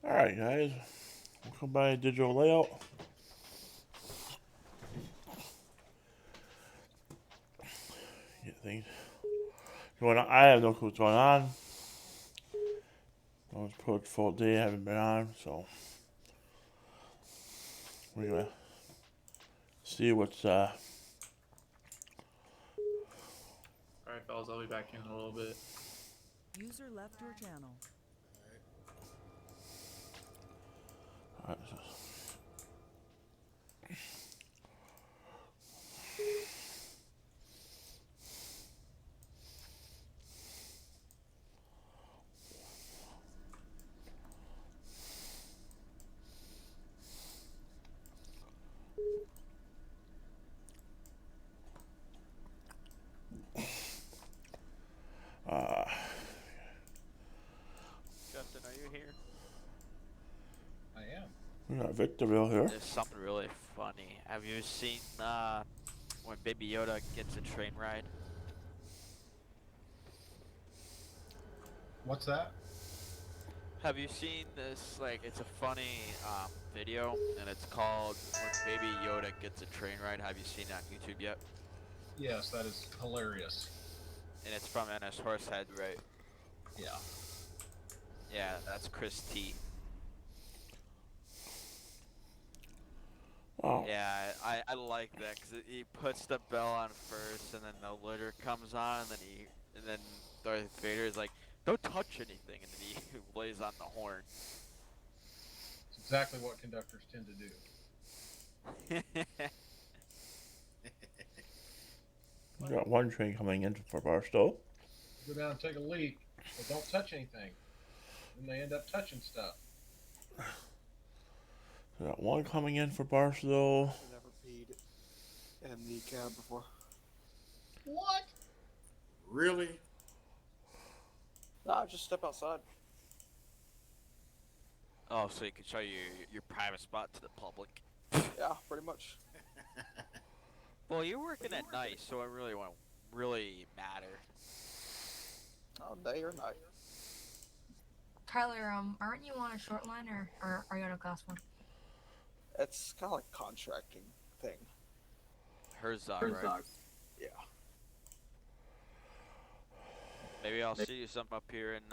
Alright, guys. Welcome by Digital Layout. Get things going on. I have no clue what's going on. I was put full day, I haven't been on, so we're gonna see what's Alright, fellas, I'll be back in a little bit. User left your channel. alright, Justin, are you here? I am. we got Victorville here. There's something really funny. Have you seen when Baby Yoda gets a train ride? What's that? Have you seen this? Like, it's a funny video, and it's called "When Baby Yoda Gets a Train Ride." Have you seen it on YouTube yet? Yes, that is hilarious. And it's from NS Horsehead, right? Yeah. Yeah, that's Chris T. Oh, Yeah, I like that because he puts the bell on first, and then the litter comes on, and then Darth Vader is like, "Don't touch anything," and then he lays on the horn. It's exactly what conductors tend to do. we got one train coming in for Barstow. Go down and take a leak, but don't touch anything. Then they end up touching stuff. We got one coming in for Barstow. I never peed in the cab before. What? Really? Nah, just step outside. Oh, so you can show your private spot to the public. Yeah, pretty much. Well, you're working at night, so it really won't really matter. Oh, day or night. Tyler, aren't you on a short line or are you on a class one? It's kind of like contracting thing. Herzog, right? Yeah. Maybe I'll see you some up here in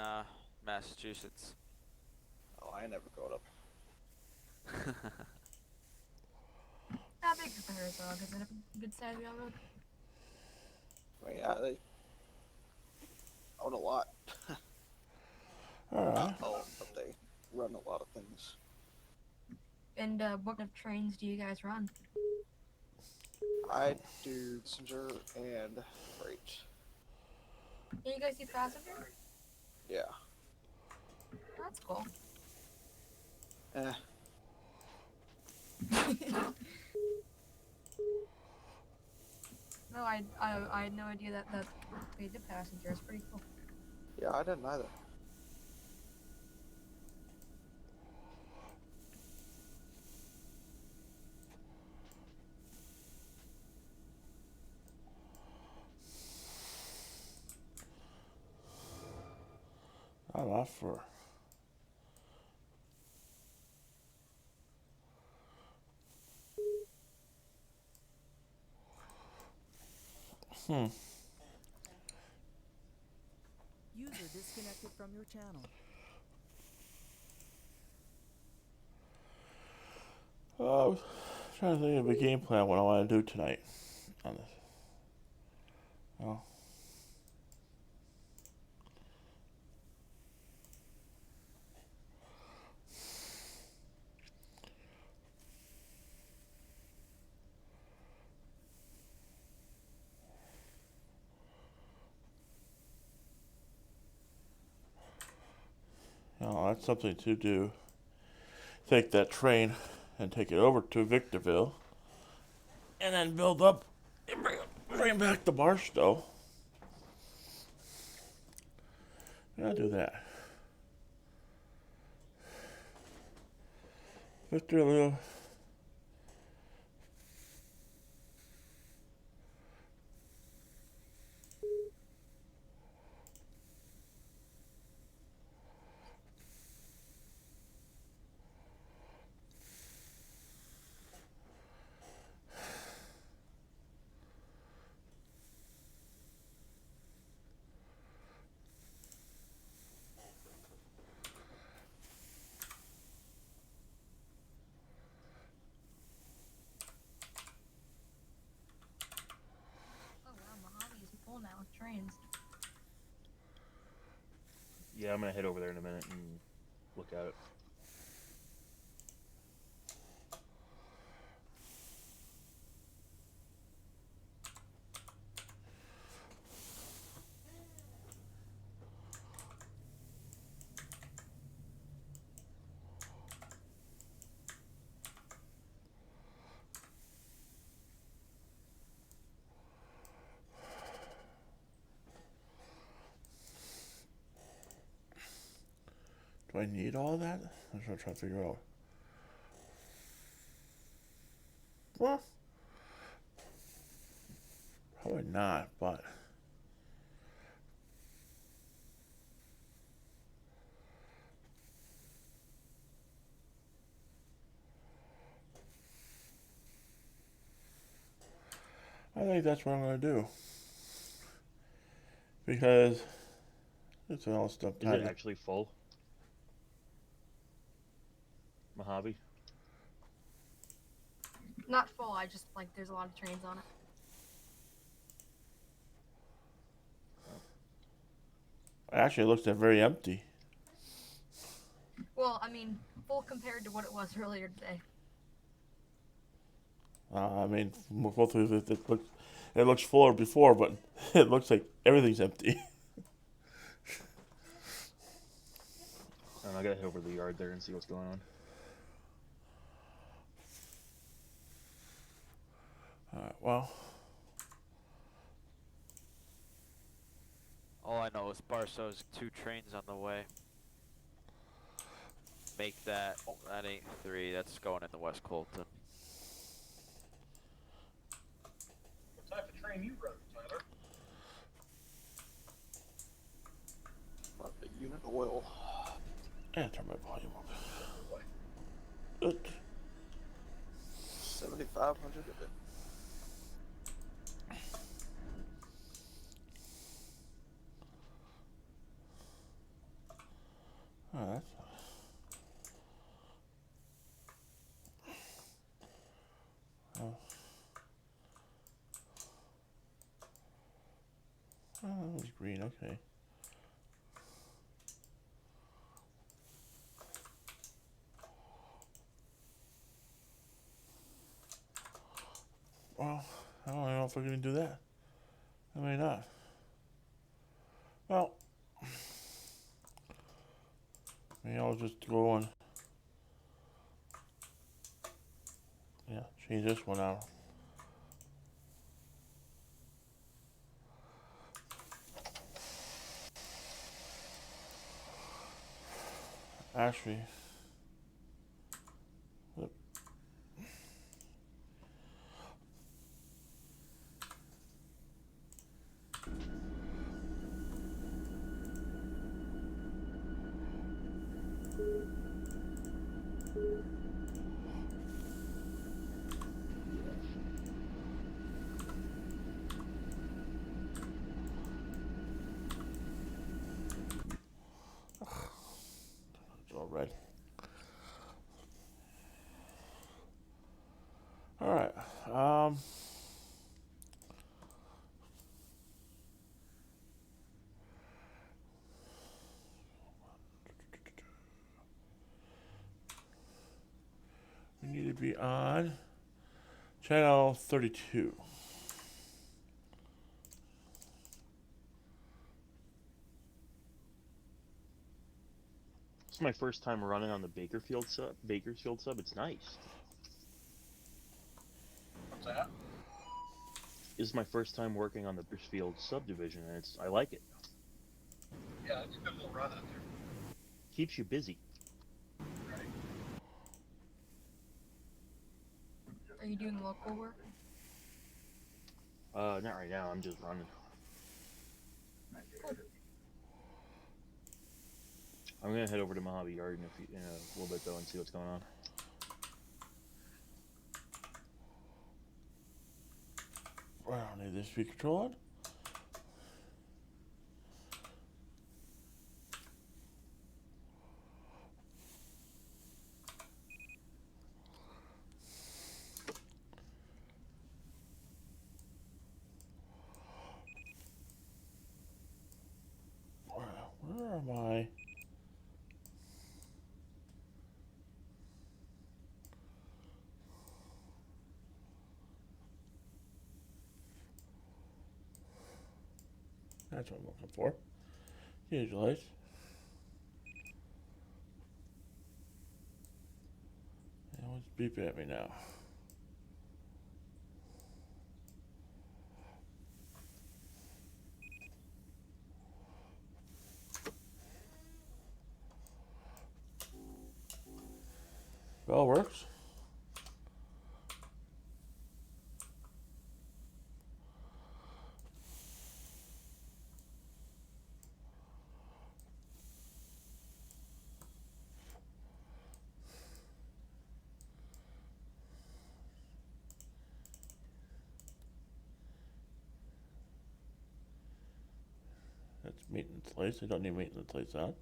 Massachusetts. Oh, I ain't never going up. How big is the Herzog? Is it a good size railroad? I mean, yeah, they own a lot. Alright. Not own, but they run a lot of things. And what kind of trains do you guys run? I do passenger and freight. Can you guys do passenger? Yeah. That's cool. Eh. No, I had no idea that they did passenger. It's pretty cool. Yeah, I didn't either. I'm off for. User disconnected from your channel. I was trying to think of a game plan what I want to do tonight on this. Oh. No, that's something to do. Take that train and take it over to Victorville, and then build up and bring back the Barstow. I'll do that. Victorville. trains. Yeah, I'm gonna head over there in a minute and look at it. Do I need all that? I'm trying to figure out. Well, probably not, but I think that's what I'm going to do. Because it's all stuff. Is it actually full? Mojave? Not full. I just like there's a lot of trains on it. Actually, it looks very empty. Well, I mean, full compared to what it was earlier today. I mean, both of it looks fuller before, but it looks like everything's empty. I gotta head over to the yard there and see what's going on. Alright, well, All I know is Barstow's 2 trains on the way. Make that. Oh, that ain't 3. That's going into West Colton. What type of train you run, Tyler? About the unit oil. and turn my volume up. 7,500 of it. Oh, that's oh, that was green. Okay. Well, I don't know if we're gonna do that. I may not. Well, maybe I'll just go on. Yeah, change this one out. Actually, whoop. It's all red. All right. We need to be on channel 32. It's my first time running on the Bakersfield sub. It's nice. What's that? This is my first time working on the Bakersfield subdivision, and I like it. Yeah, it's a good little run out there. Keeps you busy. Right? Are you doing local work? Not right now. I'm just running. I'm gonna head over to Mojave Yard in a little bit though and see what's going on. I don't need this to be controlled. That's what I'm looking for. Gauge lights. And what's beeping at me now? Bell works. That's maintenance lights. I don't need maintenance lights on.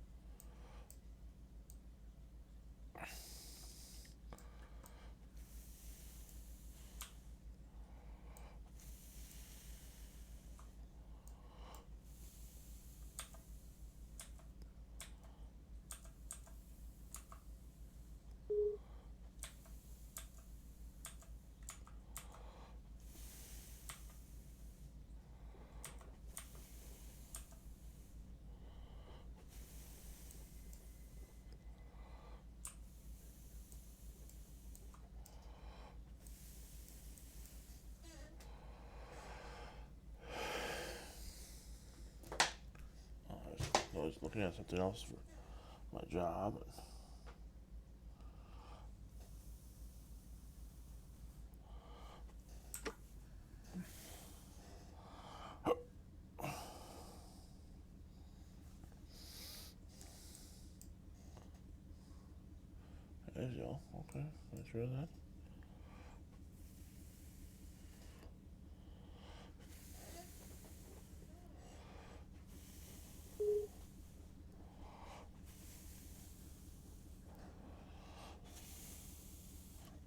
I was looking at something else for my job. There's y'all. Okay, let's try that.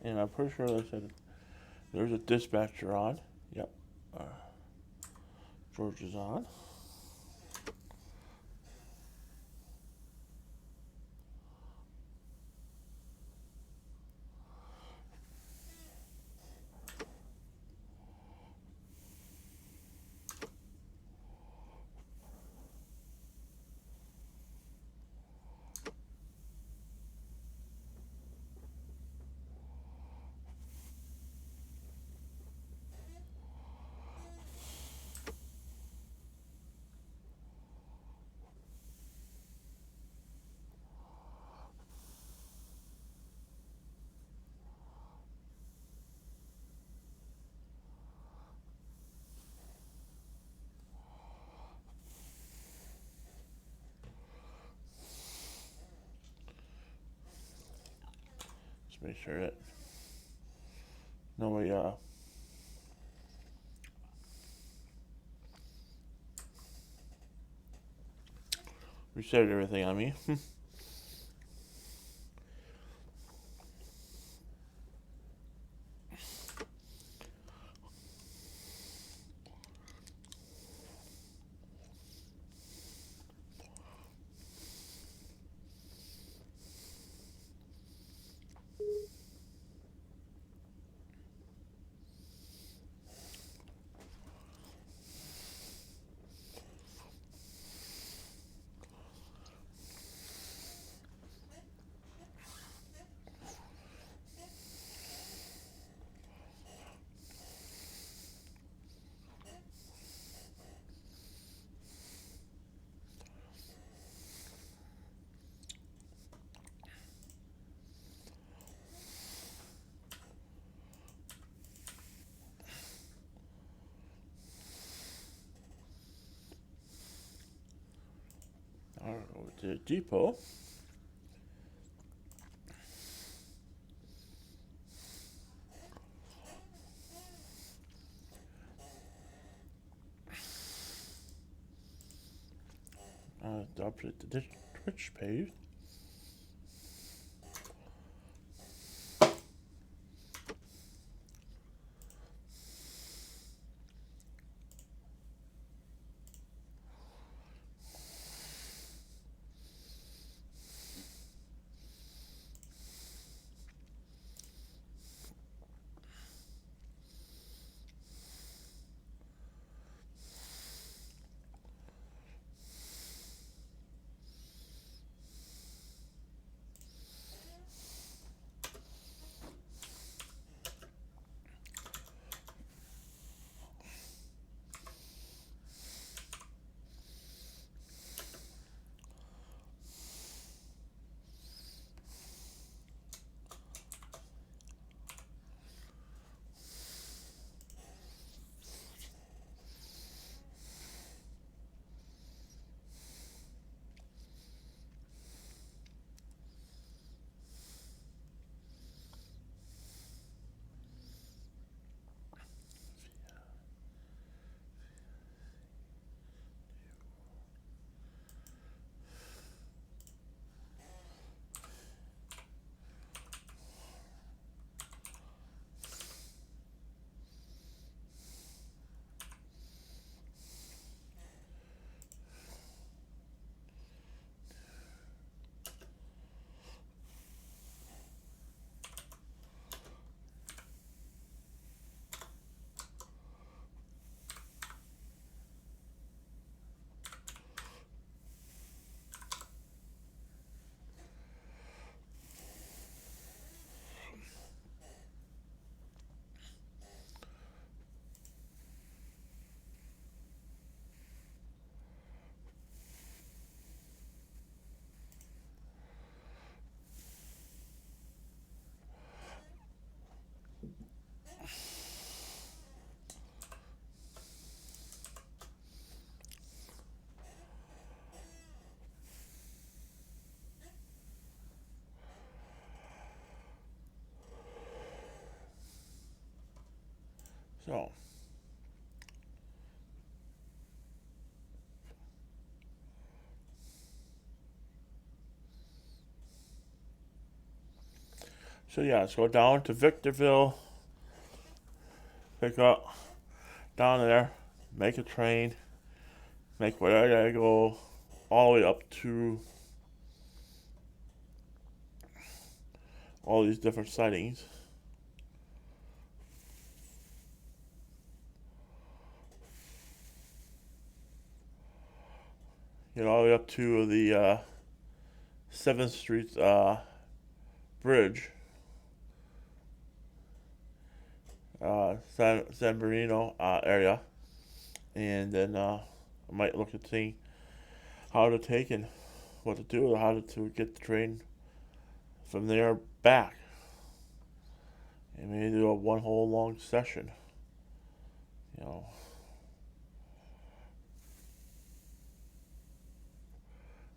And I'm pretty sure they said there's a dispatcher on. Yep. George is on. Just make sure that nobody reset everything on me. Alright, over to the depot. Update the Twitch page. So. So yeah, let's go down to Victorville, pick up down there, make a train, make whatever I gotta go all the way up to all these different sightings. Get all the way up to the 7th Street bridge, San Bernardino area, and then I might look at seeing how to take and what to do, or how to get the train from there back, and maybe do a one whole long session. You know,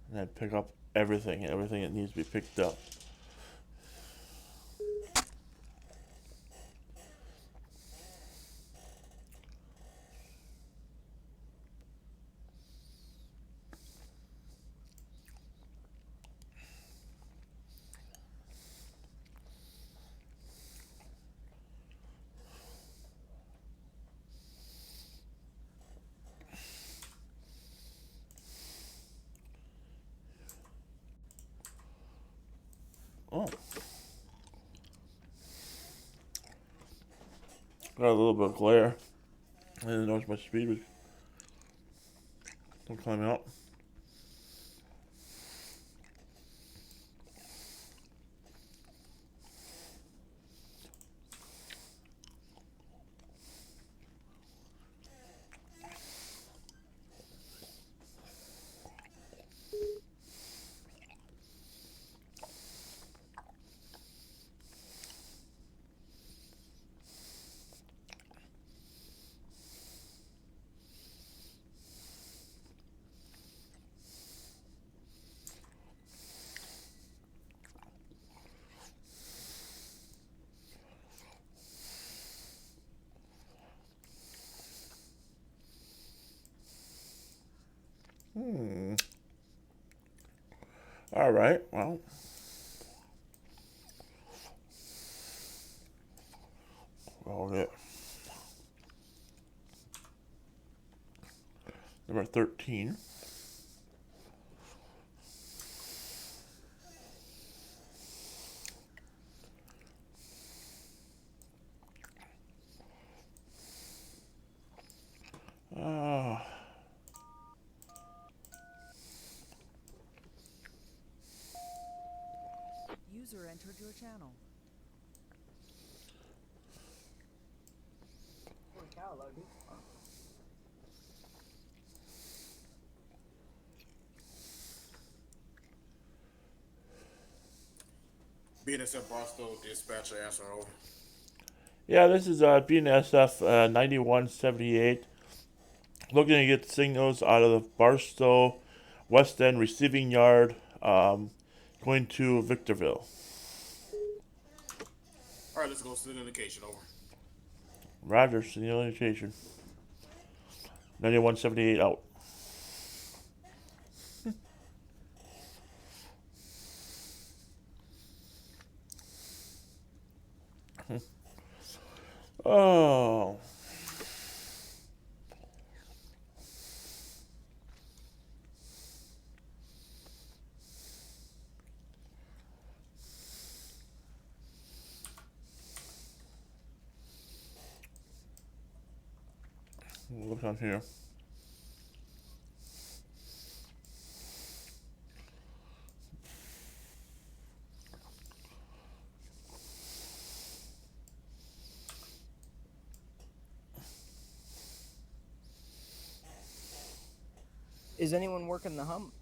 and then pick up everything that needs to be picked up. Oh. Got a little bit of glare. I didn't notice my speed was climbing out. All right. Well. Well, yeah. Number 13. User entered your channel. BNSF Barstow dispatcher answer over. Yeah, this is BNSF 9178. Looking to get signals out of the Barstow West End receiving yard, going to Victorville. All right, let's go to the indication over. Roger, signal indication. 9178 out. Oh. Look on here. Is anyone working the hump?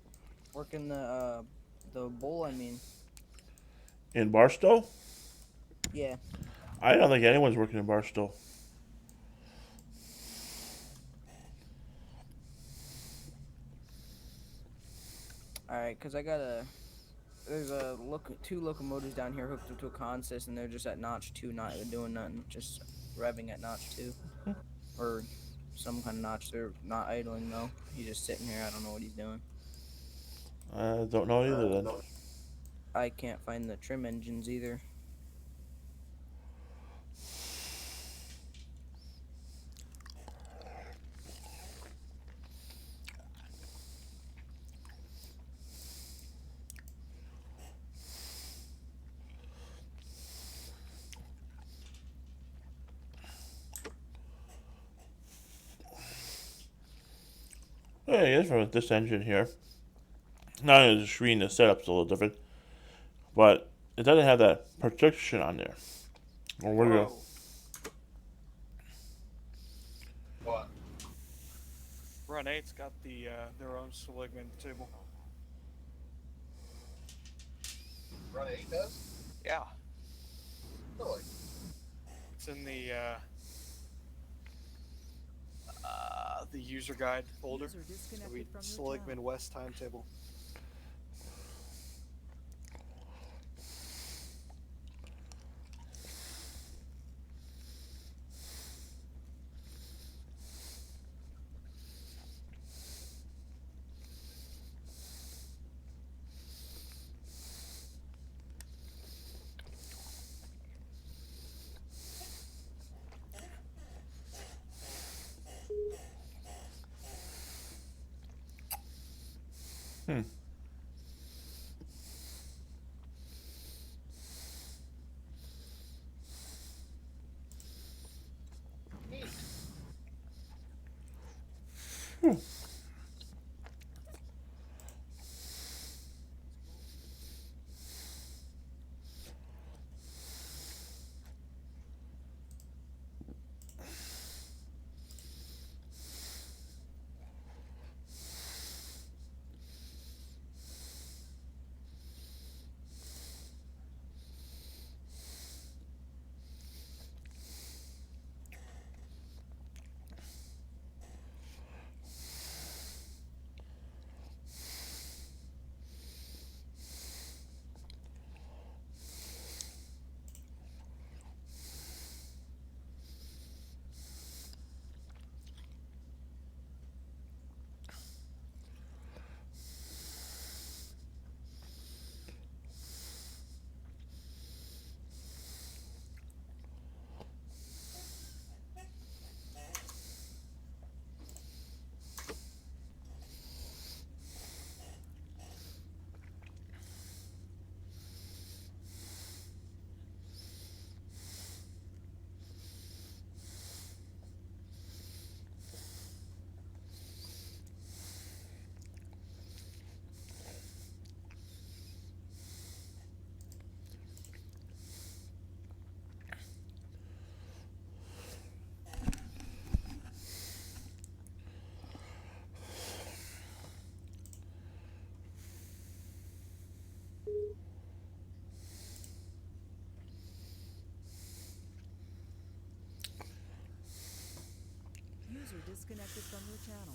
Working the bowl, I mean. In Barstow? Yeah. I don't think anyone's working in Barstow. Alright, because I got a there's two locomotives down here hooked up to a consist, and they're just at notch 2, not even doing nothing, just revving at notch 2, or some kind of notch. They're not idling though. He's just sitting here. I don't know what he's doing. I don't know either then. I can't find the trim engines either. Hey, it's from this engine here. Not only the screen, the setup's a little different, but it doesn't have that protection on there. Or we're gonna, What? Run 8's got the their own Seligman table. Run 8 does? Yeah, Really? it's in the user guide folder. User So disconnected we from your Seligman channel. West timetable. Neat. User disconnected from your channel.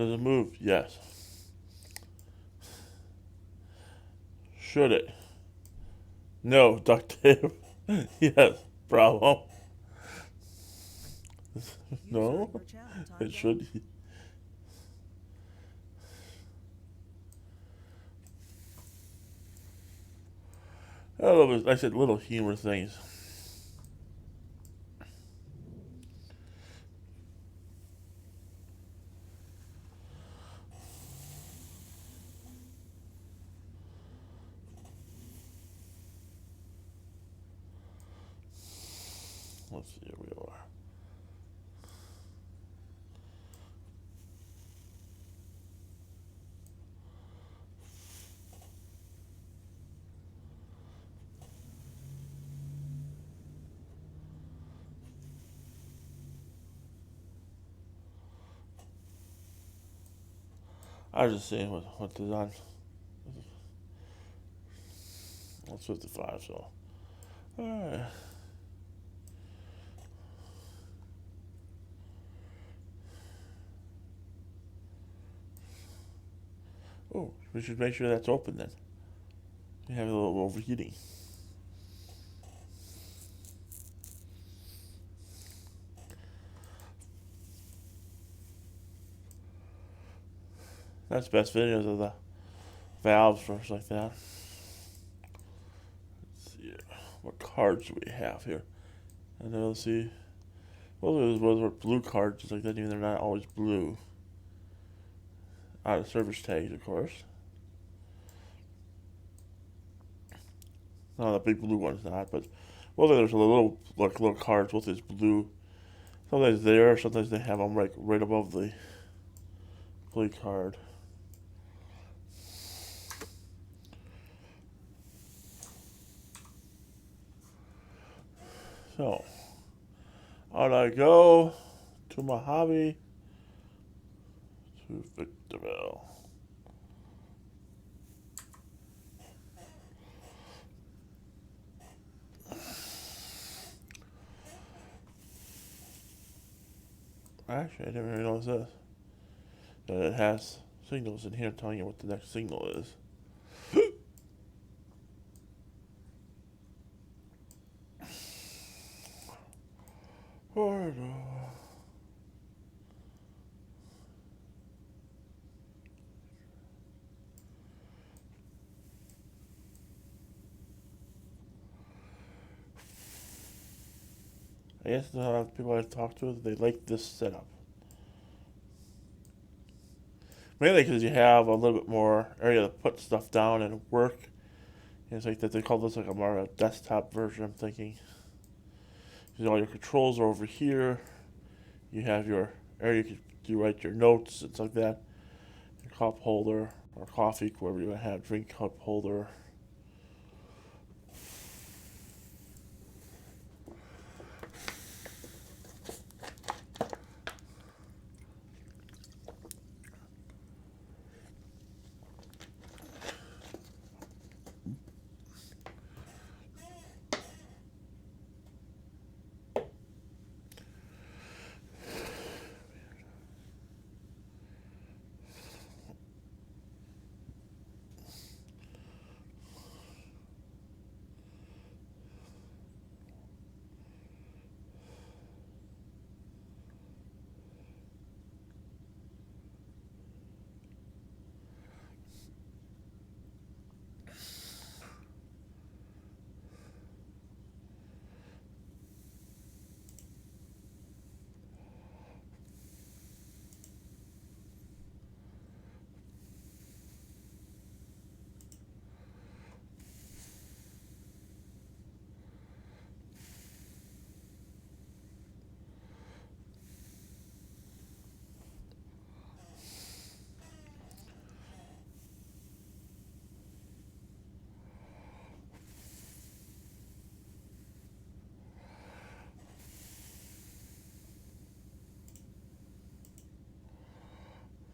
does it move? Yes. Should it? No, duct tape. Yes, problem. No, User in your channel timed it out. should. I love it. I said little humor things. let's see, here we are. I was just seeing what is on. It's 55, so. Alright. Oh, we should make sure that's open then. You have a little overheating. That's the best videos of the valves first like that. Let's see what cards do we have here. And then let's see. Well, those were blue cards, just like that, even they're not always blue. Out of service tags, of course. No, the big blue one's not, but well, there's a little cards with this blue. Sometimes there, sometimes they have them right above the play card. So, out I go to Mojave to Victorville. Actually, I didn't really notice this. That it has signals in here telling you what the next signal is. I guess the people I've talked to, they like this setup. Mainly because you have a little bit more area to put stuff down and work. And it's like that they call this like a more a desktop version, I'm thinking. Because all your controls are over here. You have your area you write your notes, it's like that. Your cup holder or coffee, wherever you have, drink cup holder.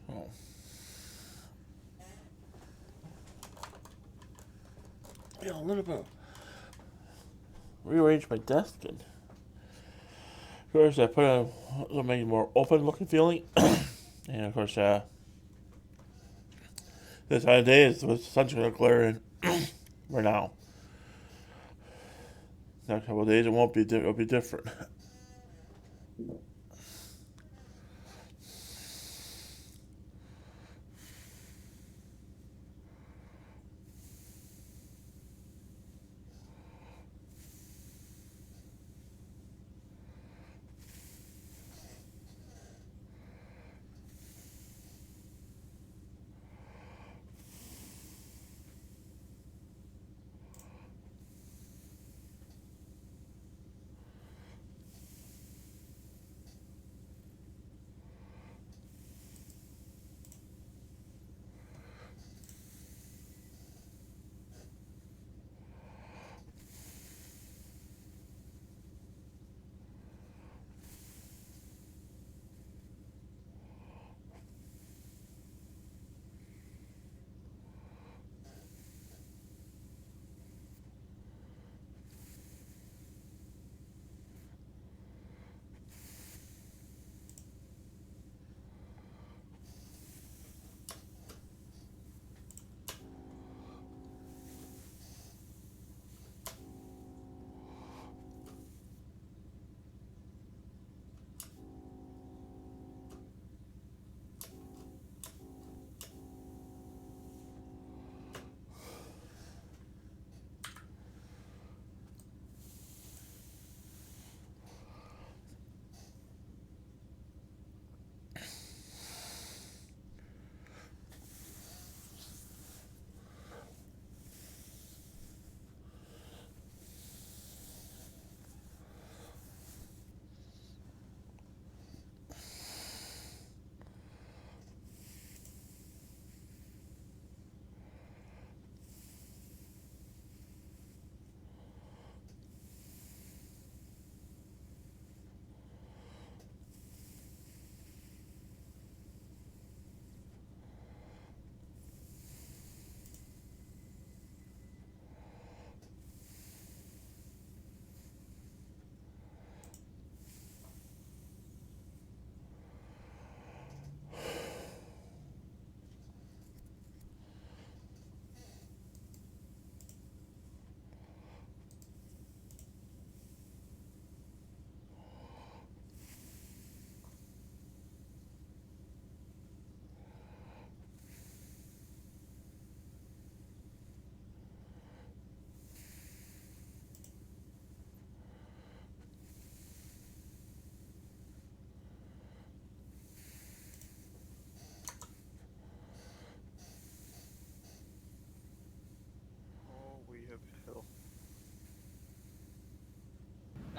Oh. Yeah, a little bit. Rearrange my desk and of course I put a make it more open looking feeling. And of course this time of day is the sun's gonna glare in right now. Next couple of days it won't be it'll be different.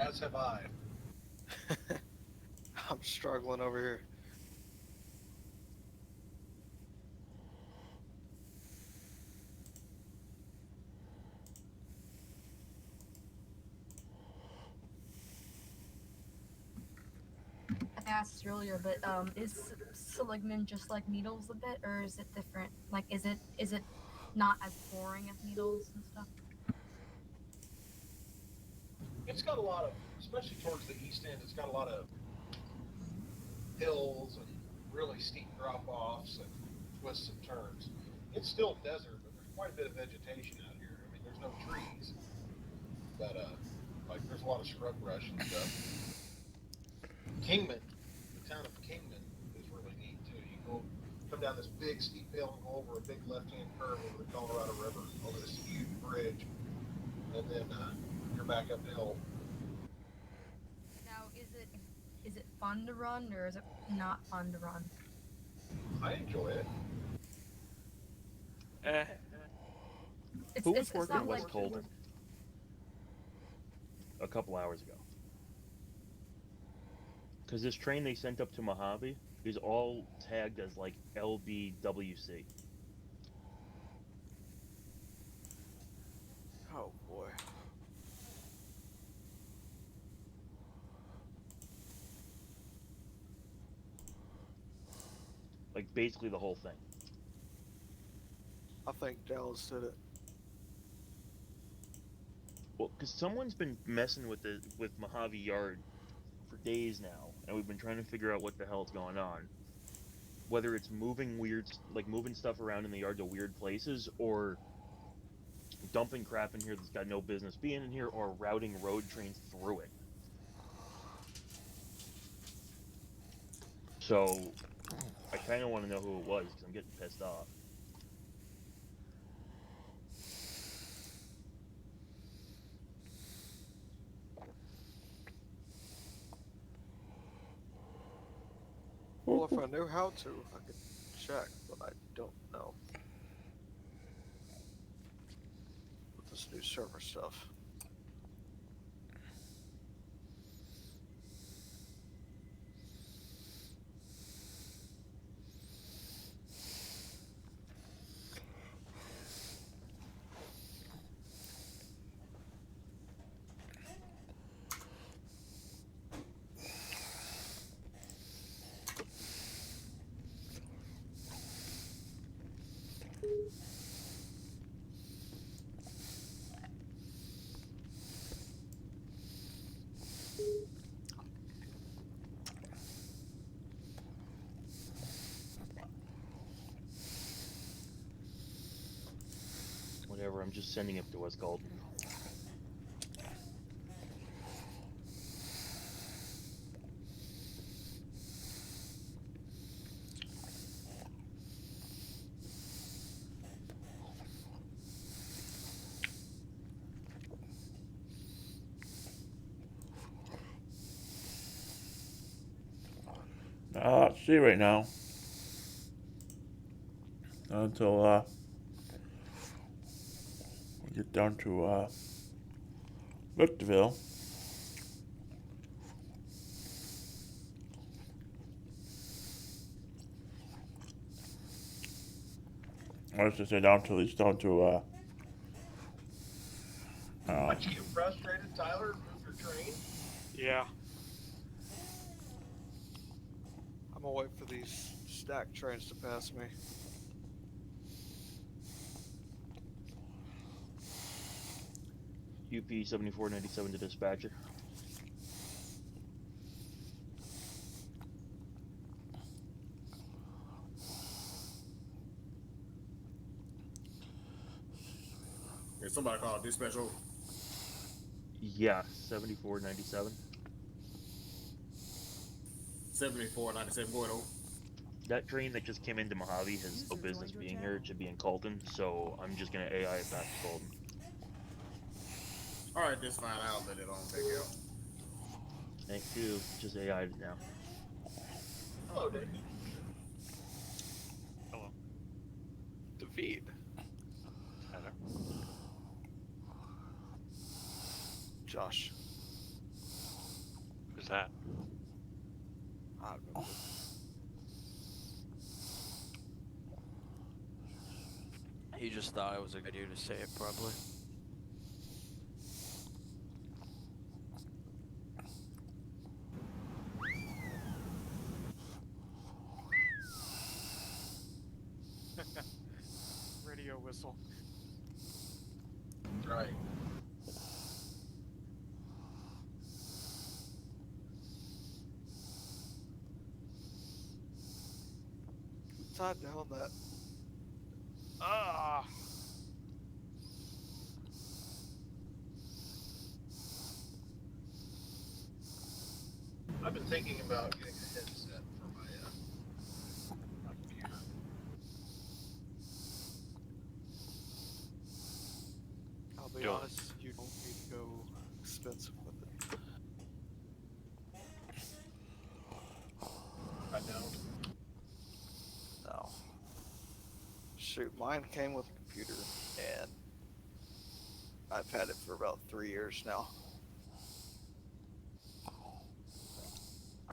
As have I. I'm struggling over here. I asked this earlier, but is seligman just like needles a bit, or is it different? Like, is it not as boring as needles and stuff? It's got a lot of, especially towards the east end, it's got a lot of hills and really steep drop-offs and twists and turns. It's still desert, but there's quite a bit of vegetation out here. I mean, there's no trees, but like there's a lot of scrub brush and stuff. Kingman, the town of Kingman is really neat too. You come down this big steep hill and go over a big left-hand curve over the Colorado River, over this huge bridge, and then you're back uphill. Now, is it fun to run, or is it not fun to run? I enjoy it. Who was It's working not in West like Colton a couple hours ago? Because this train they sent up to Mojave is all tagged as like LBWC. Oh boy. Like basically the whole thing. I think Dallas did it. Well, because someone's been messing with Mojave Yard for days now, and we've been trying to figure out what the hell's going on. Whether it's moving moving stuff around in the yard to weird places, or dumping crap in here that's got no business being in here, or routing road trains through it. So, I kind of want to know who it was, because I'm getting pissed off. Well, if I knew how to, I could check, but I don't know. With this new server stuff. Whatever, I'm just sending it to West Colton. Let's see right now. Until we get down to Victorville. I was just say down to at least down to Aren't you frustrated, Tyler? Move your train? Yeah. I'm gonna wait for these stack trains to pass me. UP 7497 to dispatcher. Yeah, somebody called dispatch over. Yeah, 7497. 7497 going over. That train that just came into Mojave has no business being here. It should be in Colton, so I'm just gonna AI it back to Colton. Alright, that's fine. I'll let it on take out. Thank you. Just AI'd it now. Hello, Dave. Hello. David. Hello. Josh. that? I have no clue. He just thought it was a good idea to say it, probably. Radio whistle. Right. Tied down that. Ah. I've been thinking about getting a headset for my computer. I'll be Do it. honest, you don't need to go expensive with it. I don't. No. Shoot, mine came with a computer, and I've had it for about 3 years now.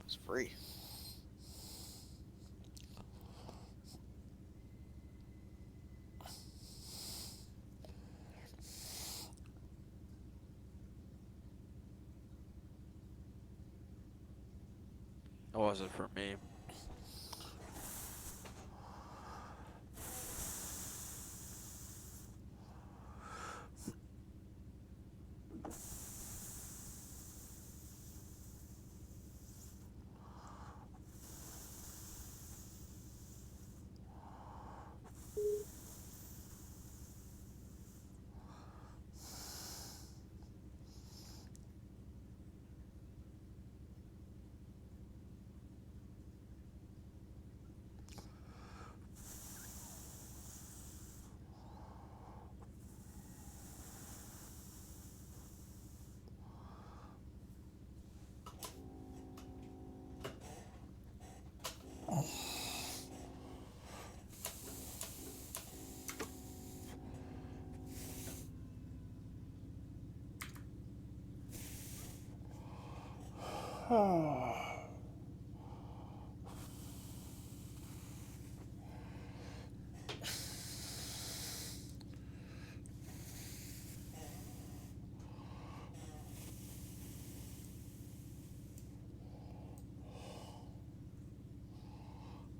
It's free. It wasn't for me.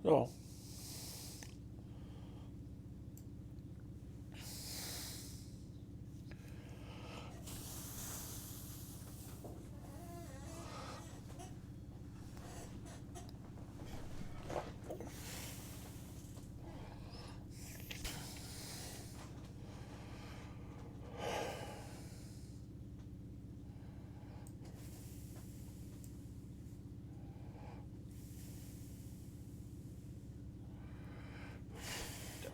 So,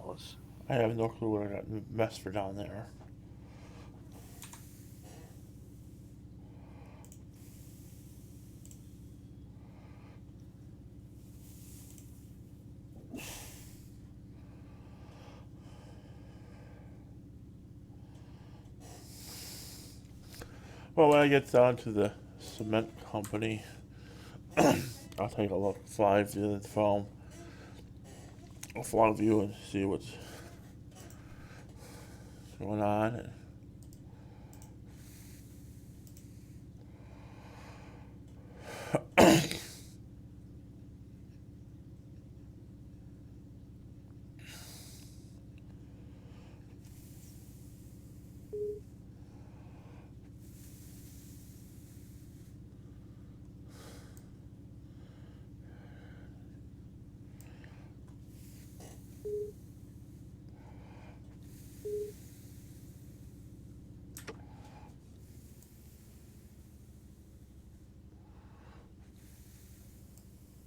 Dallas. I have no clue what I got messed for down there. Well, when I get down to the cement company, I'll take a look, fly view the phone, a fly view, and see what's going on.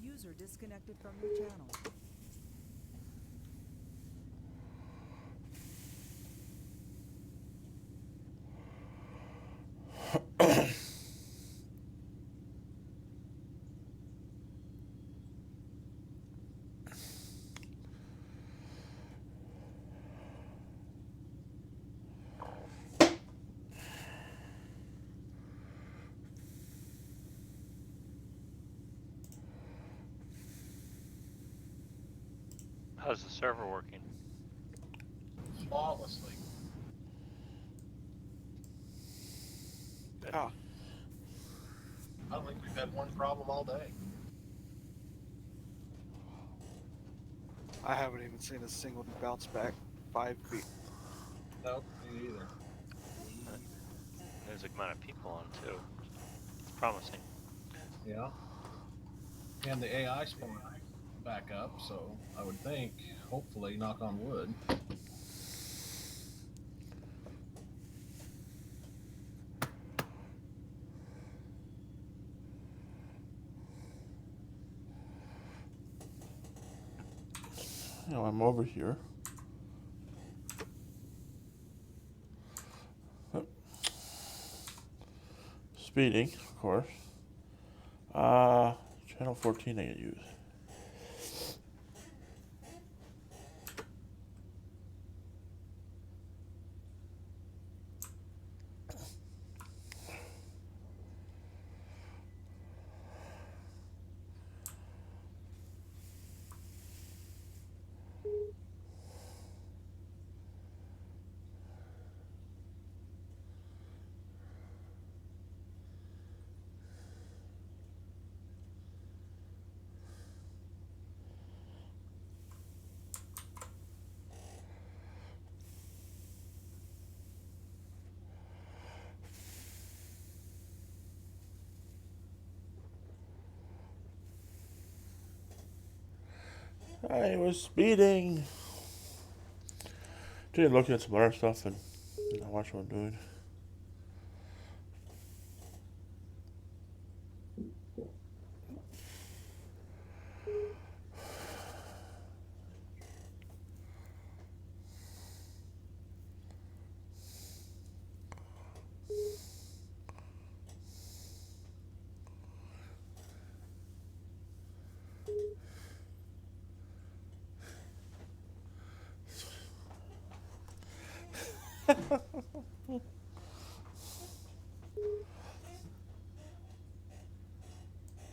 User disconnected from your channel. How's the server working? Flawlessly. Ah, I don't think we've had one problem all day. I haven't even seen a single bounce back 5 feet. Nope, me either. There's a good amount of people on too. It's promising. Yeah. And the AI spawned back up, so I would think, hopefully, knock on wood. I'm over here. Oh. Speeding, of course. Channel 14 I could use. I was speeding. Just looking at some other stuff and watch what I'm doing.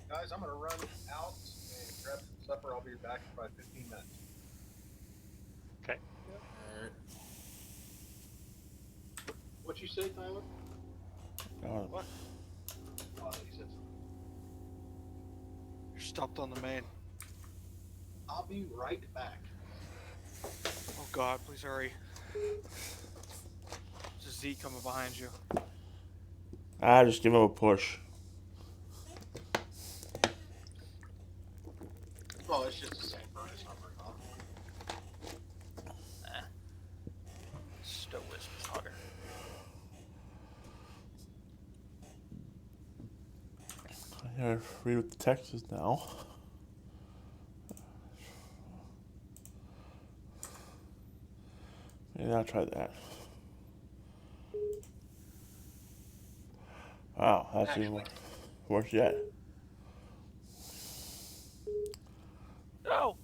Guys, I'm going to run out and grab some supper. I'll be back in about 15 minutes. Okay. Alright. What you say, Tyler? What? Oh, he said something. You're stopped on the main. I'll be right back. Oh God, please hurry. There's a Z coming behind you. Just give him a push. Oh, it's just the same price number, huh? Stow is hogger. I gotta read what the text is now. Maybe I'll try that. Wow, that's even worse yet. No!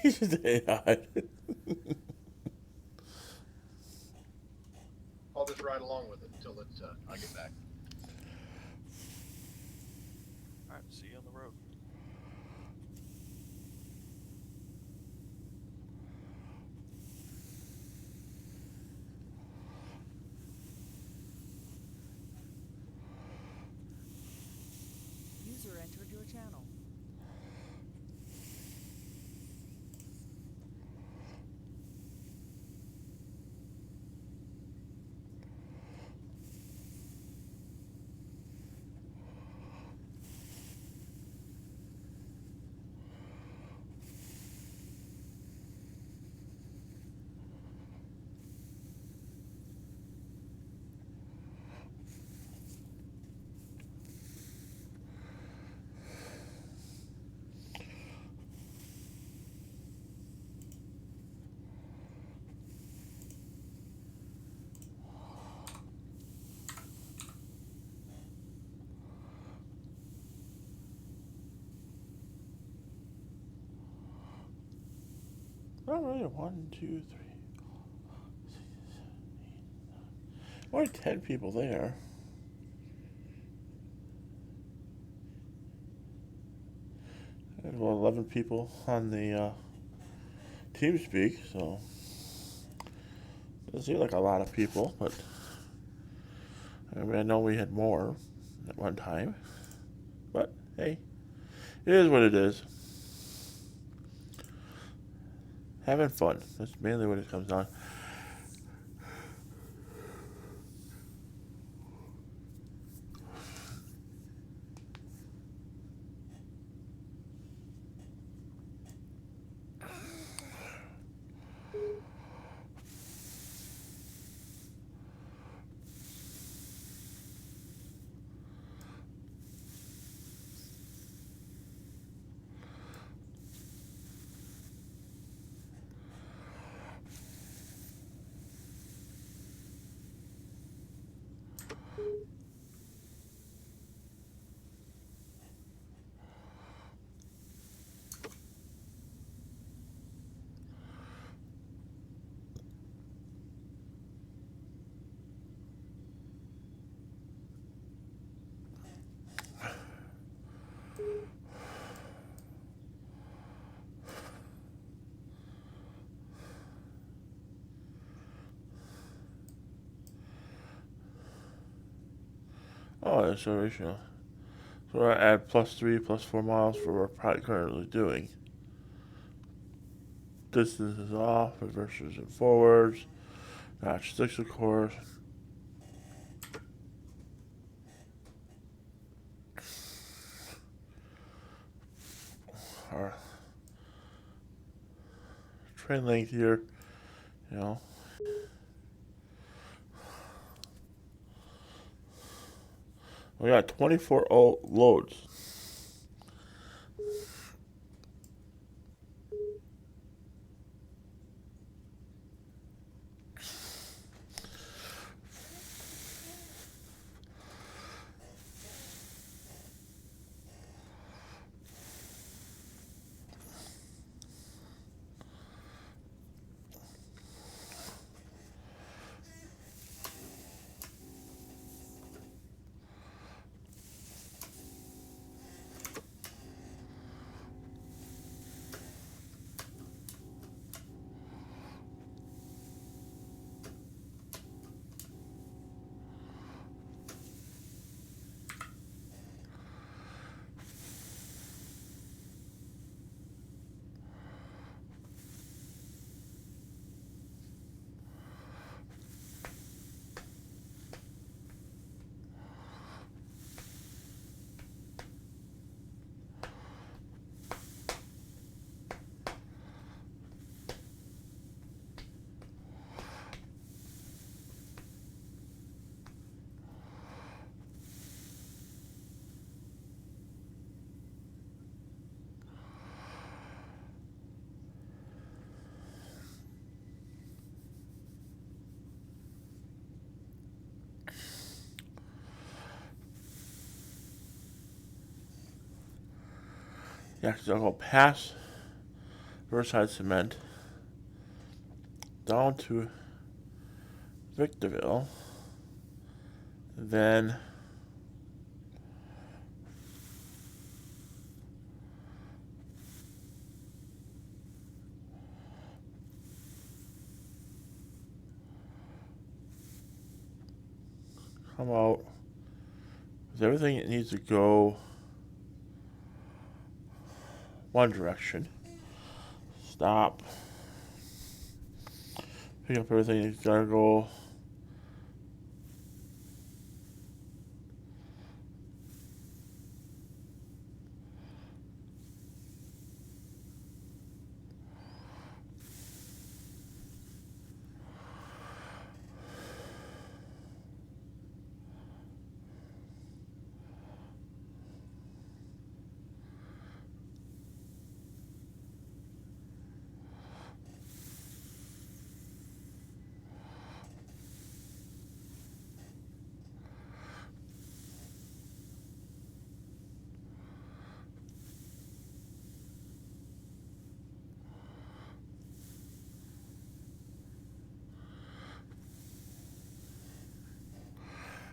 He's just AI. I'll just ride along with it until I get back. Alright, see you on the road. User entered your channel. Not really. 1, 2, 3, 6, 7, 8, 9. Only 10 people there. 11 people on the TeamSpeak, so it doesn't seem like a lot of people, but I mean, I know we had more at one time, but hey, it is what it is. Having fun. That's mainly what it comes down. Oh, acceleration. So I add +3, +4 miles for what we're probably currently doing. Distance is off, reverses and forwards. Notch 6, of course. Our train length here, you know. We got 24 loads. Yeah, because I'll go past Riverside Cement down to Victorville, then come out with everything that needs to go one direction. Stop. Pick up everything that's gotta go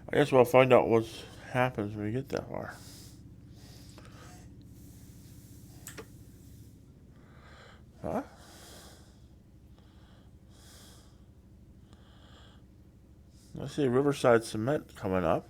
I guess we'll find out what happens when we get that far. Huh? I see Riverside Cement coming up.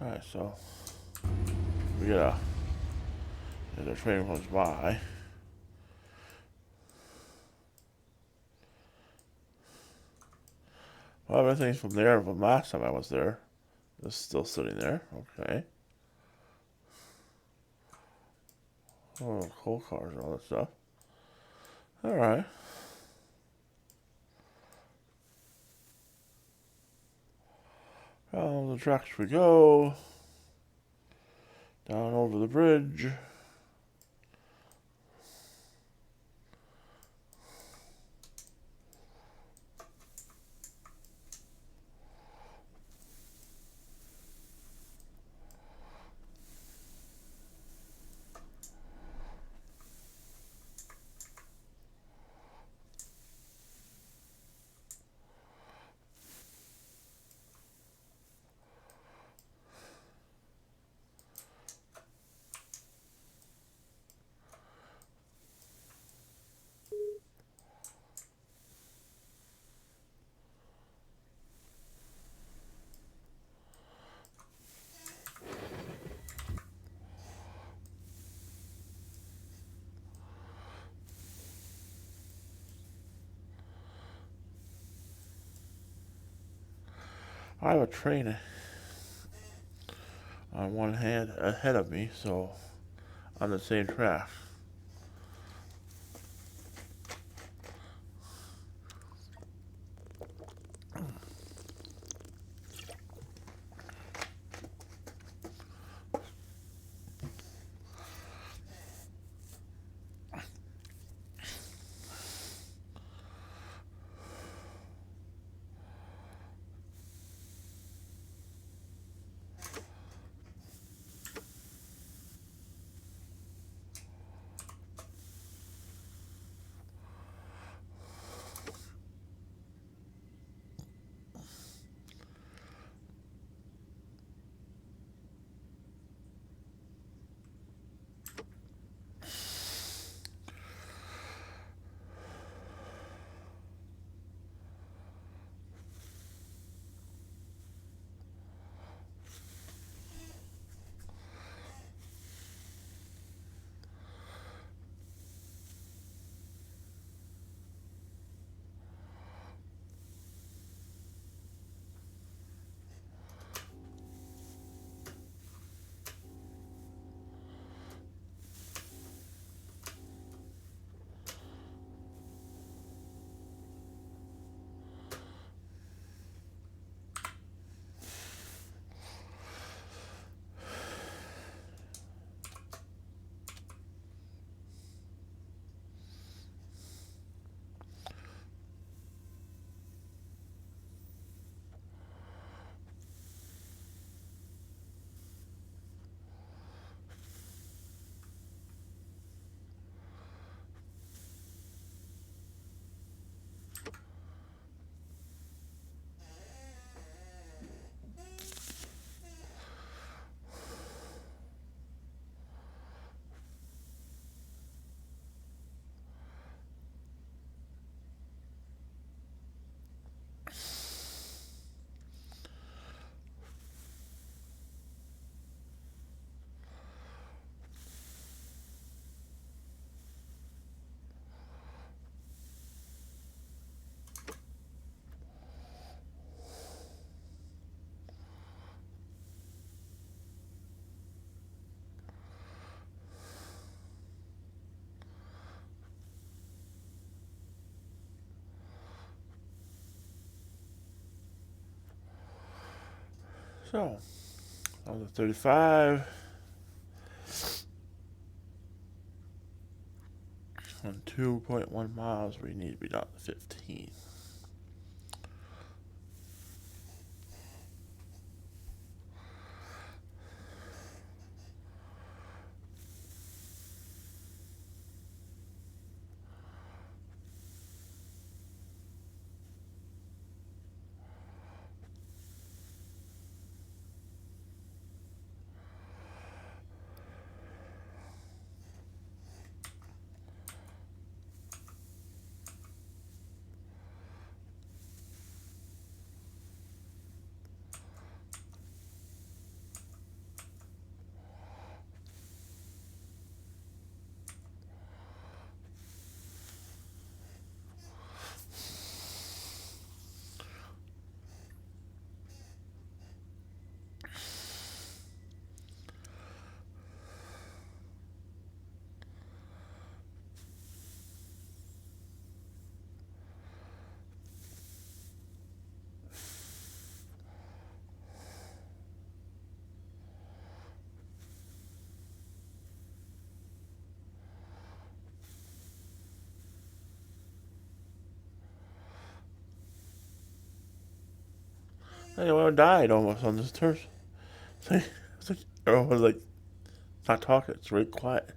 Alright, so we got the train comes by. Well, everything's from there from last time I was there. It's still sitting there. Okay. Oh, coal cars and all that stuff. Alright. Down the tracks we go. Down over the bridge. I have a train on one hand ahead of me, so on the same track. So, on the 35. On 2.1 miles, we need to be down to 15. Anyone died almost on this turf. It's like everyone was like not talking. It's really quiet.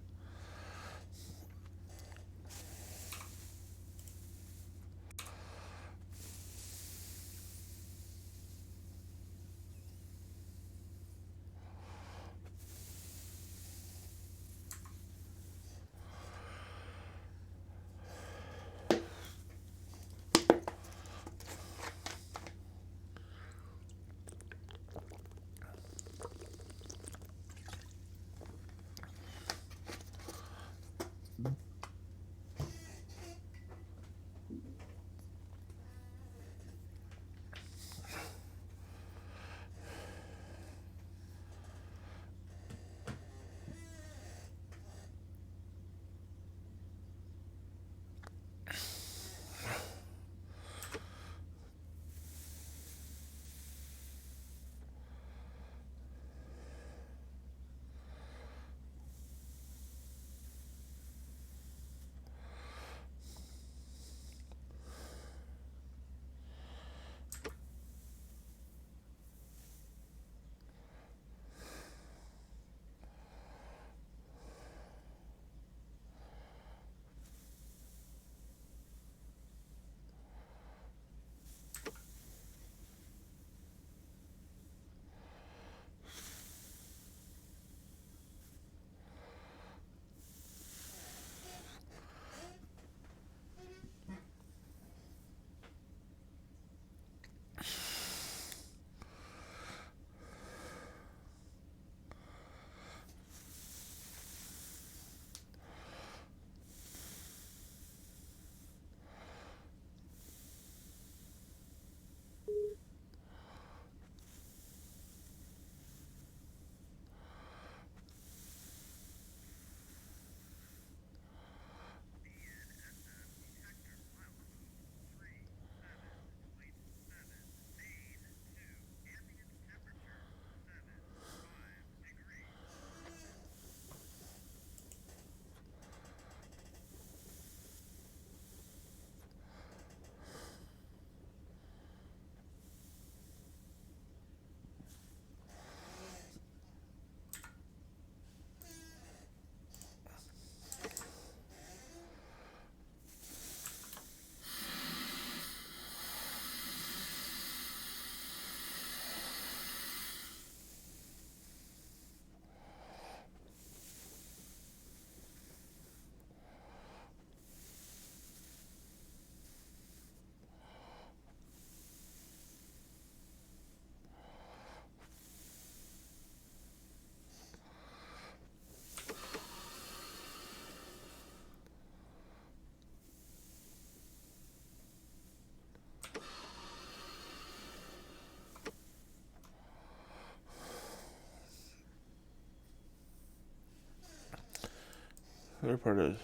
The other part is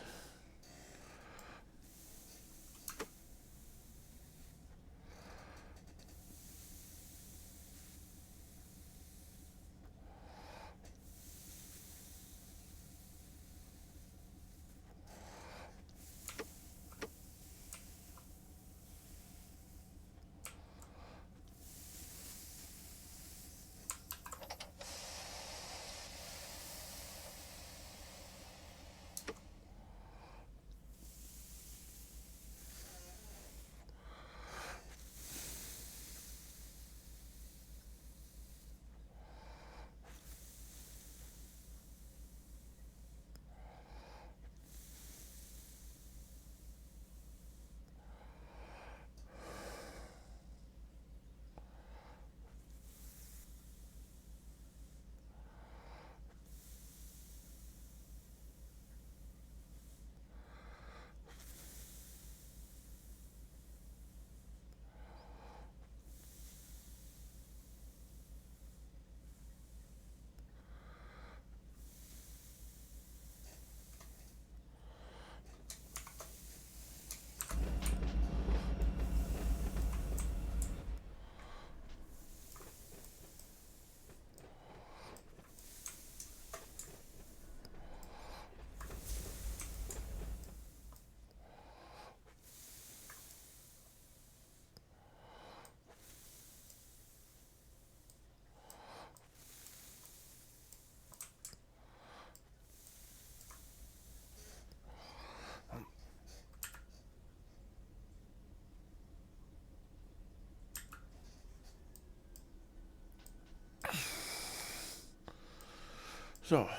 So.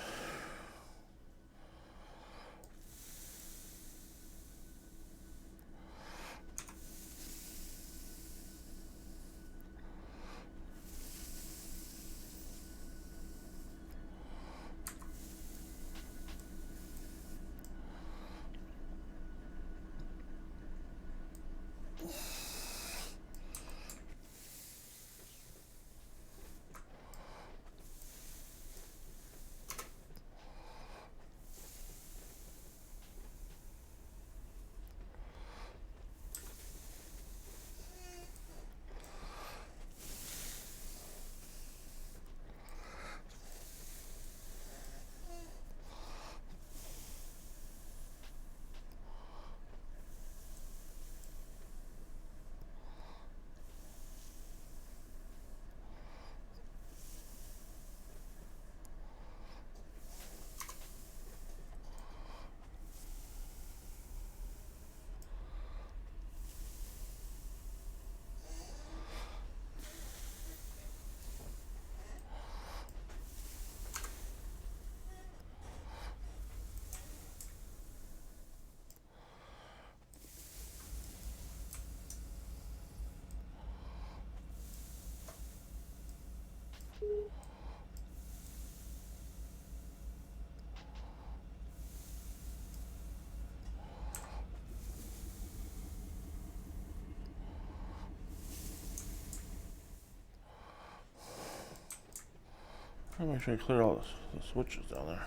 I'll make sure I clear all the switches down there.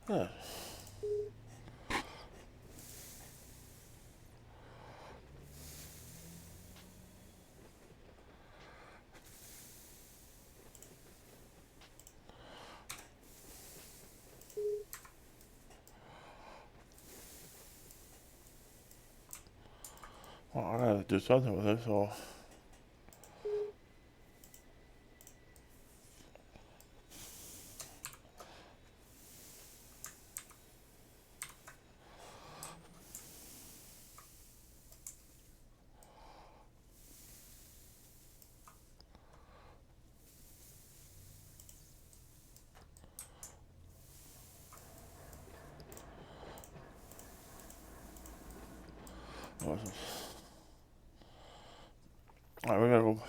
Huh. Well, I gotta do something with it, so. Awesome. Alright, we gotta go.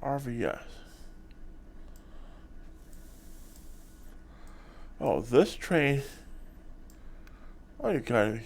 RVS. Oh, this train. Oh, you gotta be.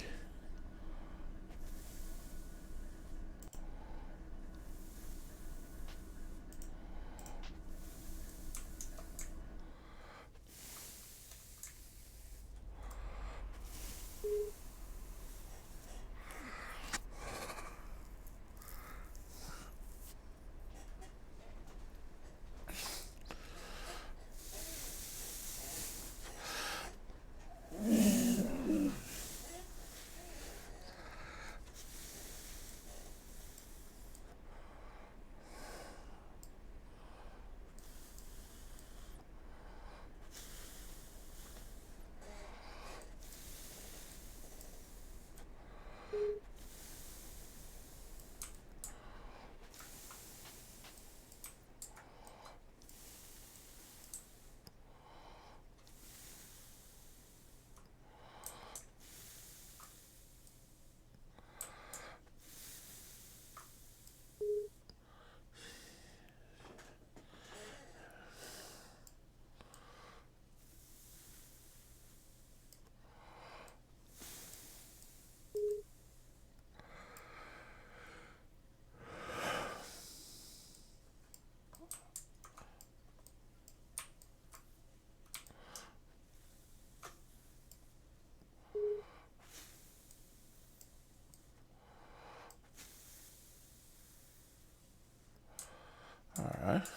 Alright.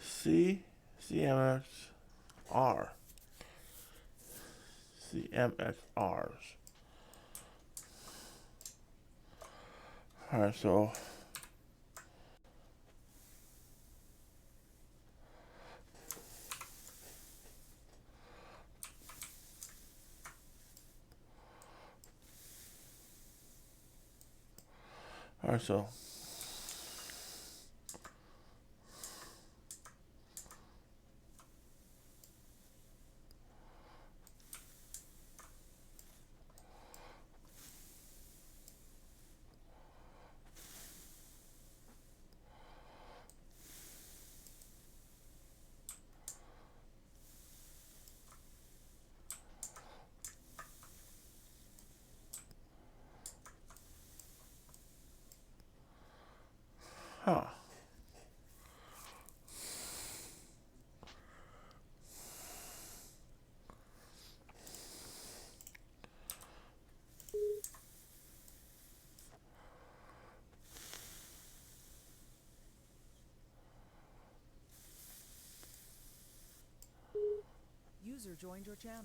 CMXR. CMXRs. Alright, so alright, so huh. User joined your channel.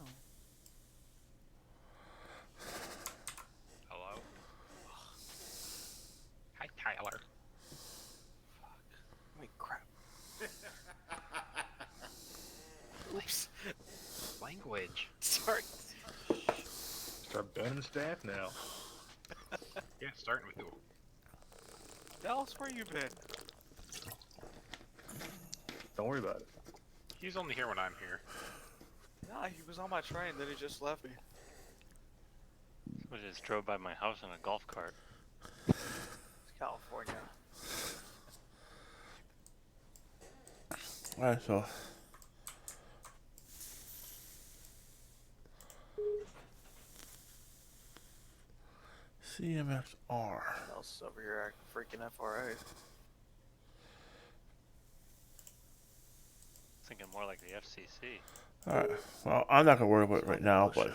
Hello? Hi, Tyler. Holy crap. Oops. Language. Sorry. Start banning staff now. Yeah, starting with you. Dallas, where you been? Don't worry about it. He's only here when I'm here. Nah, he was on my train, then he just left me. I just drove by my house in a golf cart. It's California. Alright, so CMXR. Dallas is over here acting freaking FRA. Thinking more like the FCC. Alright, well, I'm not gonna worry about it right now, but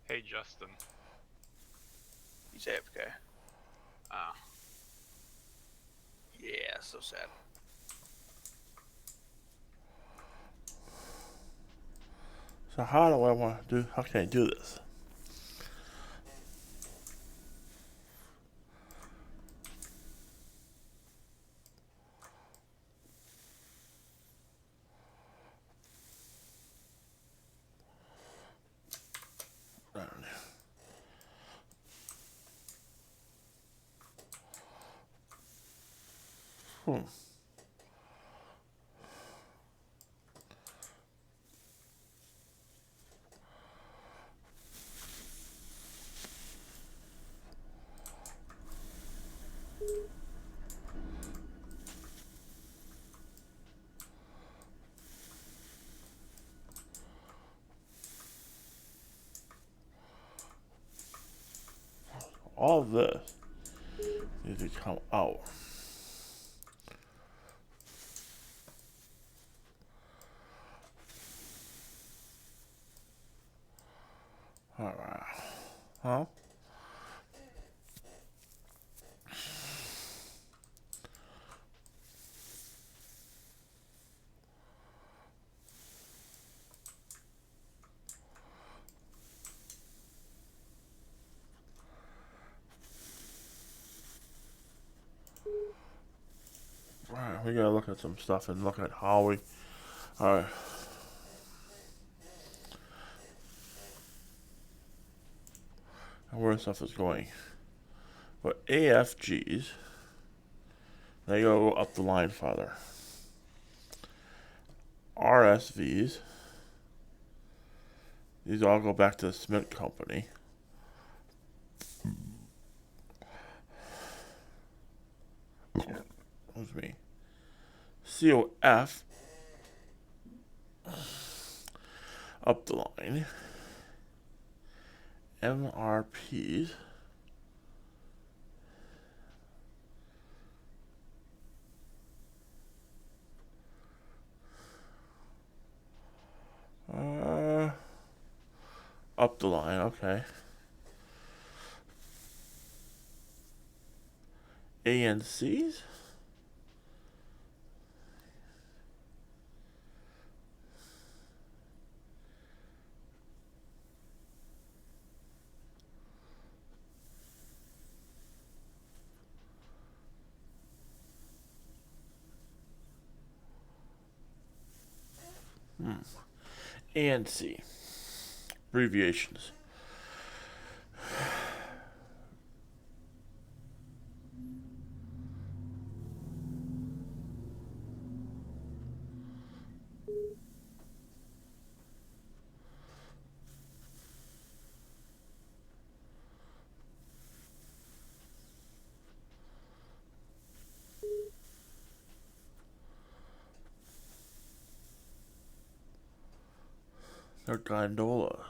Hey, Justin. He's AFK. Ah. Yeah, so sad. so how do I want to do? How can I do this? Hmm. All this needs to come out. Alright. Huh? Right, we gotta look at some stuff and look at how we. Alright. And where stuff is going. But AFGs, they go up the line farther. RSVs, these all go back to the Smith Company. Excuse me. COF, up the line. MRPs, Up the line, okay. ANCs? ANC. Abbreviations. They're gondolas.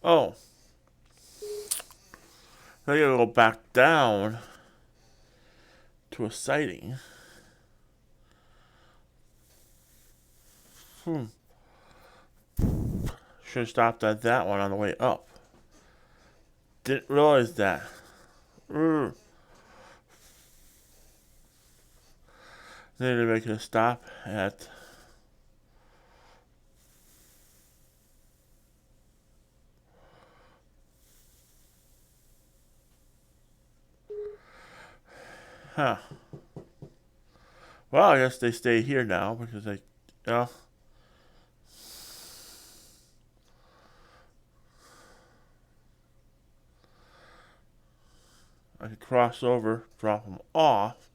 Oh. I gotta go back down to a sighting. Should have stopped at that one on the way up. Didn't realize that. Need to make a stop at Huh. Well, I guess they stay here now because they, I could cross over, drop them off,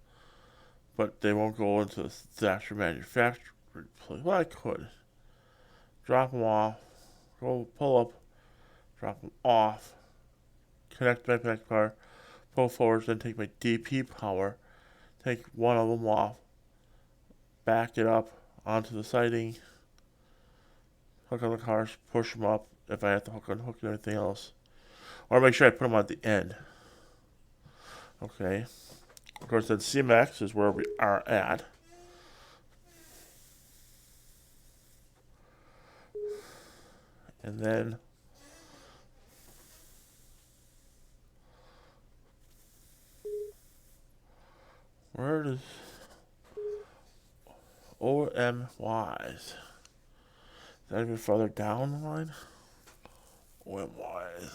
but they won't go into the Thatcher manufactured place. Well, I could drop them off, go pull up, drop them off, connect my back car, pull forward, then take my DP power, take one of them off, back it up onto the siding, hook on the cars, push them up if I have to hook and everything else. Or make sure I put them at the end. Okay. Of course, then CMAX is where we are at. And then where does OMYs? Is that even further down the line? OMYs.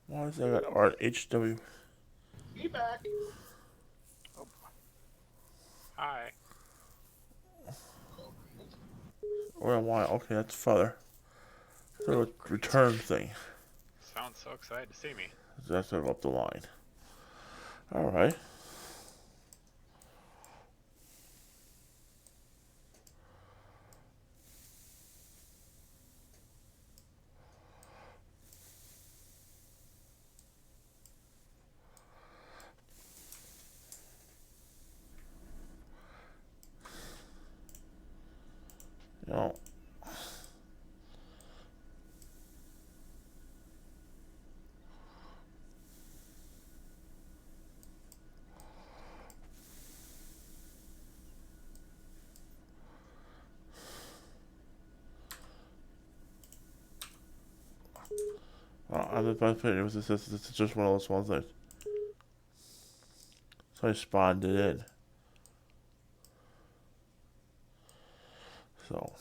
Why is that or HW? Be back. Oh. Hi. OMY, okay, that's further. So a return thing. Sounds so excited to see me. That's gonna go up the line. Alright. No. I'm about to put it was this is just one of those ones that so I spawned it in. So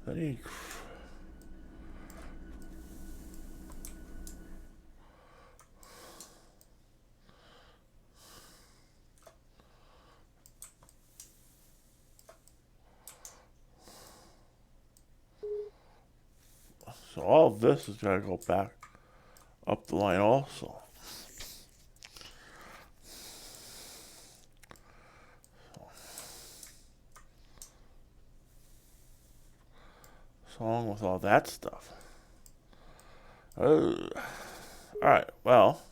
any so all of this is gonna go back up the line also. What's wrong with all that stuff? Oh. Alright, well,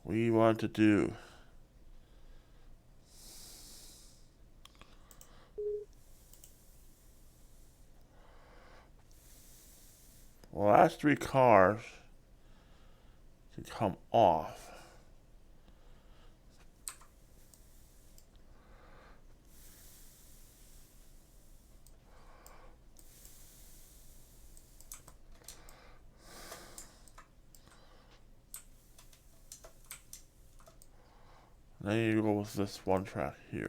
we want to do the last 3 cars to come off. Then you go with this one track here.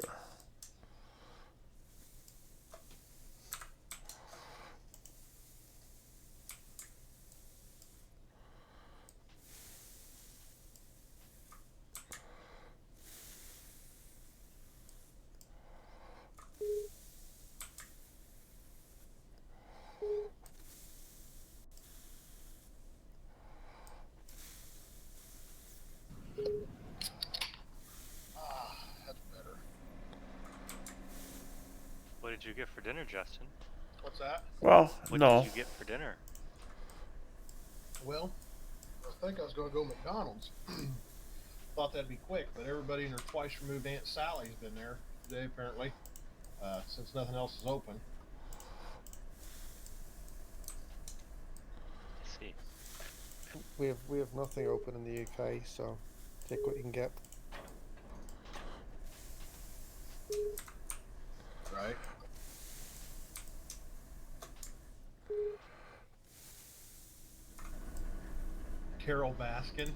That's better. What did you get for dinner, Justin? What's that? Well, what no. did you get for dinner? Well, I think I was going to go McDonald's. Thought that'd be quick, but everybody and their twice removed Aunt Sally's been there today, apparently, since nothing else is open. I see. We have nothing open in the UK, so take what you can get. Right. Carol Baskin.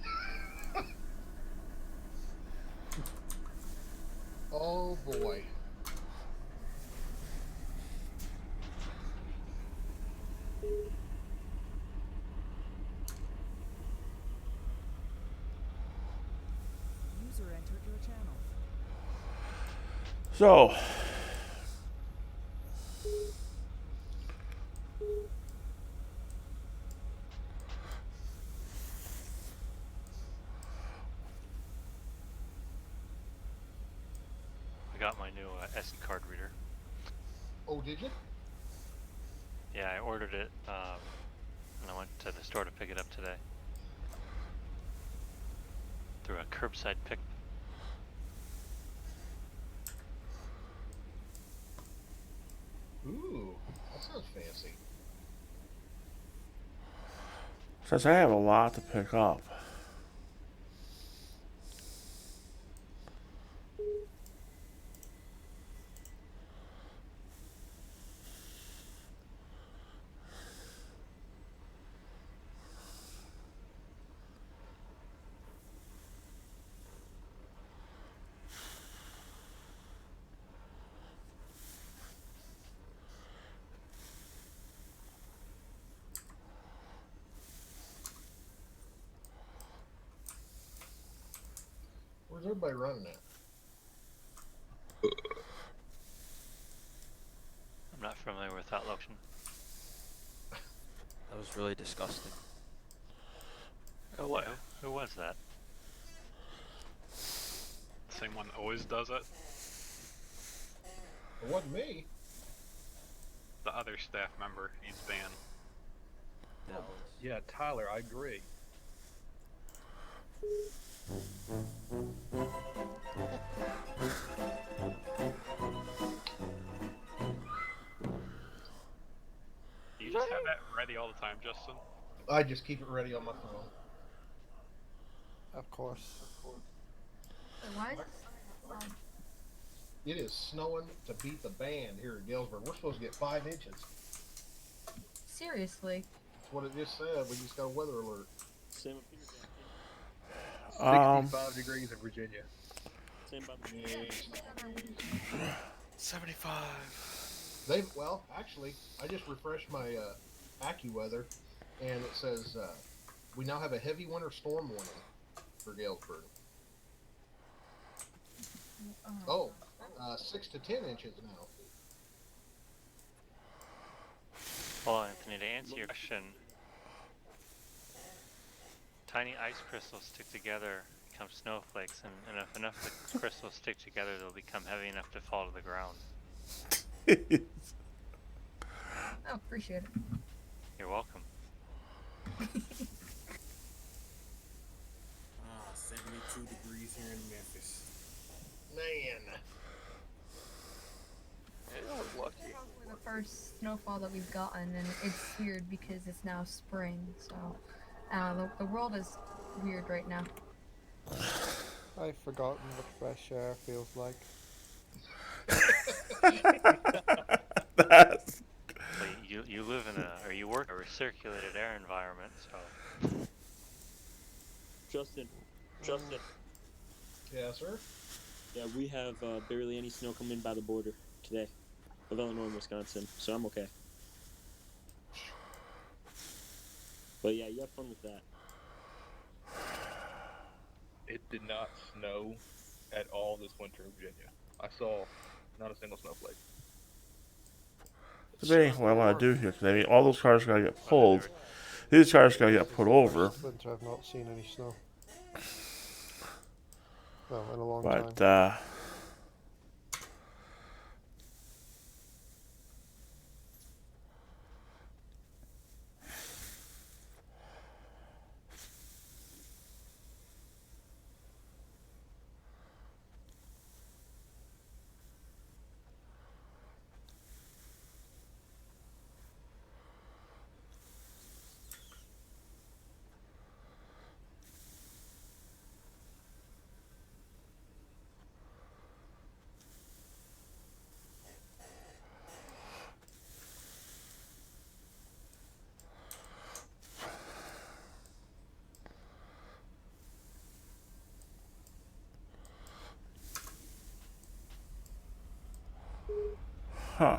Oh boy. User entered your channel. So, I got my new SD card reader. Oh, did you? Yeah, I ordered it, and I went to the store to pick it up today. Through a curbside pick. Ooh, that sounds fancy. since I have a lot to pick up, Where's everybody running at? I'm not familiar with that lotion. That was really disgusting. Oh, what? Who was that? Same one that always does it. It wasn't me. The other staff member, he's banned. Yeah, Tyler, I agree. You just have that ready all the time, Justin. I just keep it ready on my phone. Of course. Why is It is snowing to beat the band here in Galesburg. We're supposed to get 5 inches. seriously? That's what it just said. We just got a weather alert. 65 degrees in Virginia. Same about 75. Well, actually, I just refreshed my AccuWeather, and it says we now have a heavy winter storm warning for Galesburg. Oh, 6 to 10 inches now. Well, Anthony, to answer your question, tiny ice crystals stick together, become snowflakes, and if enough of the crystals stick together, they'll become heavy enough to fall to the ground. Oh, appreciate it. You're welcome. 72 degrees here in Memphis. Man. Yeah, I was lucky. The first snowfall that we've gotten, and it's weird because it's now spring, so the world is weird right now. I've forgotten what fresh air feels like. That's... Well, you live in or you work in a recirculated air environment, so. Justin. Yeah, sir? Yeah, we have barely any snow coming in by the border today of Illinois and Wisconsin, so I'm okay. But yeah, you have fun with that. It did not snow at all this winter in Virginia. I saw not a single snowflake. Debating what I want to do here, because I mean, all those cars are going to get pulled. These cars are going to get put over. This winter I've not seen any snow. Well, in a long But, time. Huh.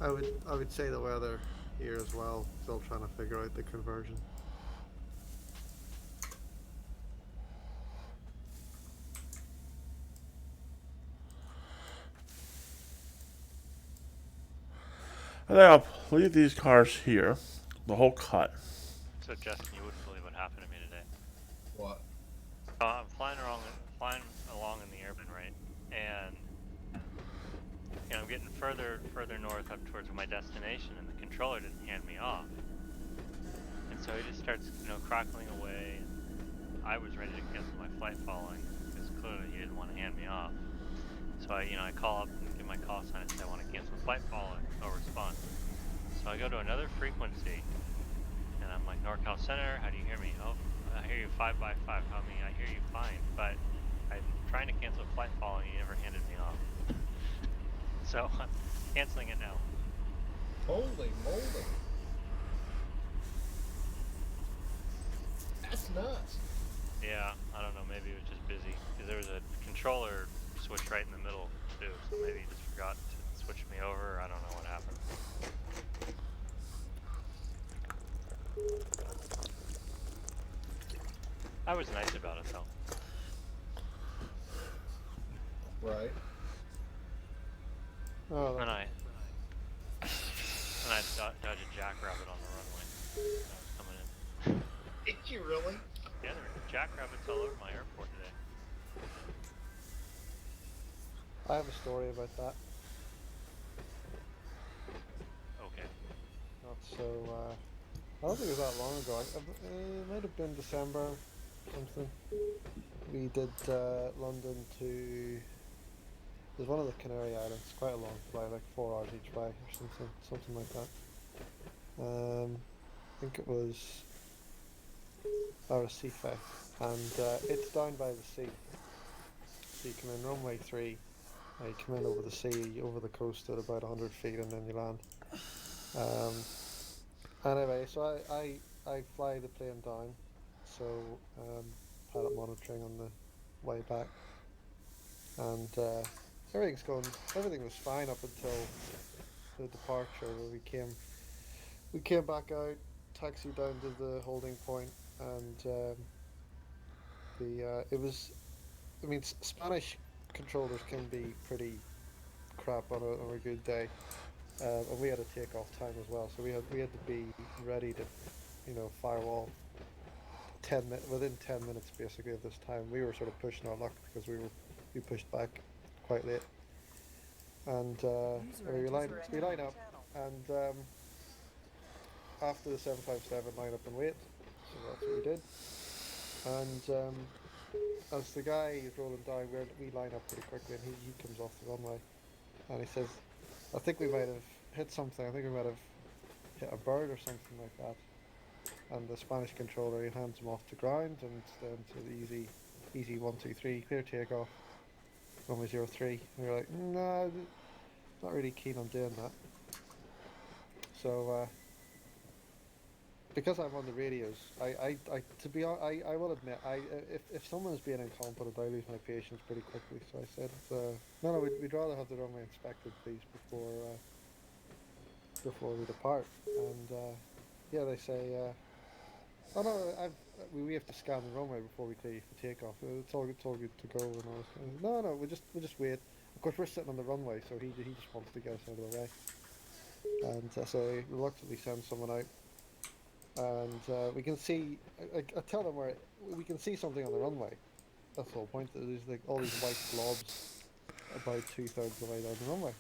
I would say the weather here as well. Still trying to figure out the conversion. And then I'll leave these cars here, the whole cut. So Justin, you wouldn't believe what happened to me today. What? I'm flying along in the airplane, right? And I'm getting further north up towards my destination, and the controller didn't hand me off. And so he just starts, crackling away. And I was ready to cancel my flight following because clearly he didn't want to hand me off. So I call up and give my call sign and say I want to cancel flight following. No response. So I go to another frequency, and I'm like, NorCal Center, how do you hear me? Oh, I hear you 5x5. I hear you fine, but I'm trying to cancel flight following. You never handed me off. So I'm canceling it now. Holy moly. That's nuts. Yeah, I don't know. Maybe it was just busy because there was a controller switch right in the middle too. So maybe he just forgot to switch me over. Or I don't know what happened. I was nice about it though. Right. Oh, And I dodged a jackrabbit on the runway when I was coming in. Did you really? Yeah, there were jackrabbits all over my airport today. I have a story about that. Okay. Not so. I don't think it was that long ago. It might have been December, something. We did London to. There's one of the Canary Islands. Quite a long flight, like 4 hours each way or something like that. I think it was Arrecife, and it's down by the sea. So you come in runway 3, you come in over the sea, over the coast at about 100 feet, and then you land. Anyway, so I fly the plane down, so pilot monitoring on the way back, and everything was fine up until the departure, where we came back out, taxied down to the holding point, and it was. I mean, Spanish controllers can be pretty crap on a good day, and we had a takeoff time as well, so we had to be ready to, firewall within 10 minutes basically of this time. We were sort of pushing our luck because we pushed back quite late, and we line up, and after the 757 line up and wait, so that's what we did, and as the guy is rolling down, we line up pretty quickly, and he comes off the runway, and he says, "I think we might have hit something. I think we might have hit a bird or something like that." And the Spanish controller, he hands him off to ground, and then to the easy 123, clear takeoff, runway 03. And we were like, "No, not really keen on doing that." So because I'm on the radios, to be honest, I will admit, if someone's being incompetent, I lose my patience pretty quickly. So I said, no, we'd rather have the runway inspected, please, before we depart. And yeah, they say, oh no, we have to scan the runway before we clear you for takeoff. It's all good to go. And I was kind no, we'll just wait. Of course, we're sitting on the runway, so he just wants to get us out of the way. And so they reluctantly send someone out. And we can see. I tell them where we can see something on the runway. That's the whole point. There's like all these white blobs about 2/3 of the way down the runway.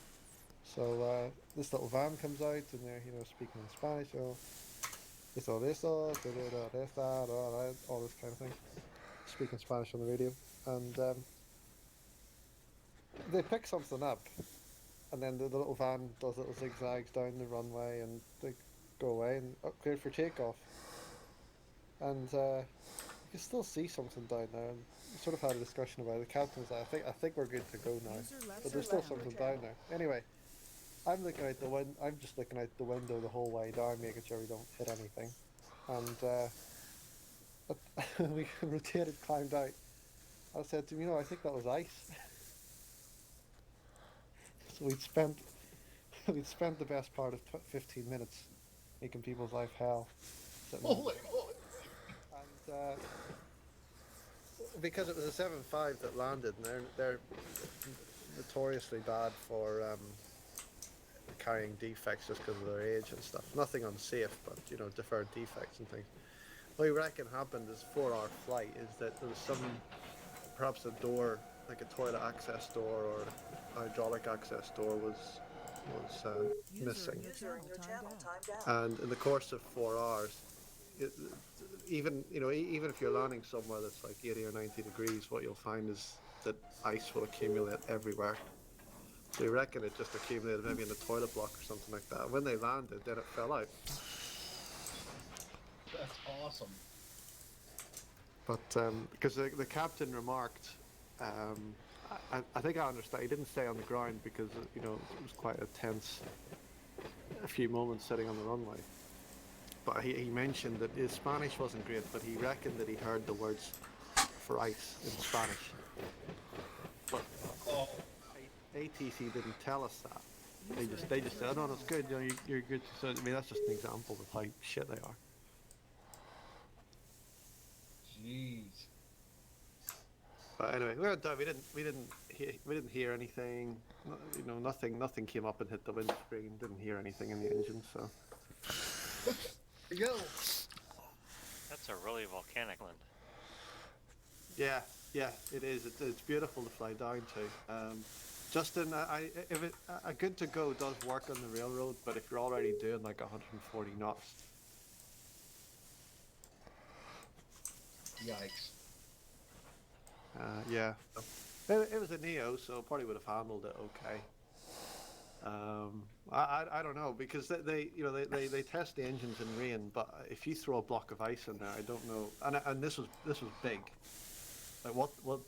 So this little van comes out, and they're speaking in Spanish. All this kind of thing. Speaking Spanish on the radio, and they pick something up, and then the little van does little zigzags down the runway, and they go away and cleared for takeoff. And you can still see something down there, and we sort of had a discussion about it. The captain's like, I think we're good to go now, but there's still something down there. Anyway, I'm just looking out the window the whole way down, making sure we don't hit anything. And we rotated, climbed out. I said to him, I think that was ice. So we'd spent the best part of 15 minutes making people's life hell. Holy moly! And because it was a 7.5 that landed, and they're notoriously bad for carrying defects just because of their age and stuff. Nothing unsafe, but deferred defects and things. What we reckon happened is 4-hour flight is that there was perhaps a door, like a toilet access door or hydraulic access door was missing. And in the course of 4 hours, even if you're landing somewhere that's like 80 or 90 degrees, what you'll find is that ice will accumulate everywhere. So you reckon it just accumulated maybe in the toilet block or something like that. When they landed, then it fell out. That's awesome. But because the captain remarked, I think I understand. He didn't stay on the ground because it was quite a tense few moments sitting on the runway. But he mentioned that his Spanish wasn't great, but he reckoned that he heard the words for ice in Spanish. But ATC didn't tell us that. They just said, "Oh no, that's good. You're good." So I mean, that's just an example of how shit they are. Jeez. But anyway, we went down. We didn't hear anything. Nothing came up and hit the windscreen. Didn't hear anything in the engine. So. There you go. That's a really volcanic land. Yeah, it is. It's beautiful to fly down to. Justin, a good to go does work on the railroad, but if you're already doing like 140 knots. Yikes. Yeah. It was a Neo, so probably would have handled it okay. I don't know, because they test the engines in rain, but if you throw a block of ice in there, I don't know. And this was big. Like what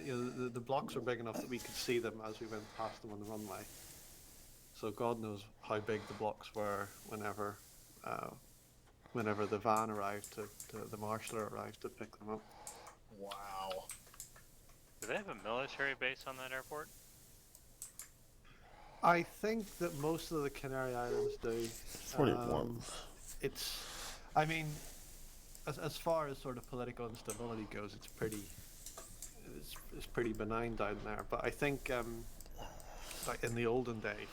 the blocks were big enough that we could see them as we went past them on the runway. So God knows how big the blocks were whenever the van arrived the marshaller arrived to pick them up. Wow. Do they have a military base on that airport? I think that most of the Canary Islands do. It's pretty warm. I mean, as far as sort of political instability goes, it's pretty benign down there. But I think like in the olden days,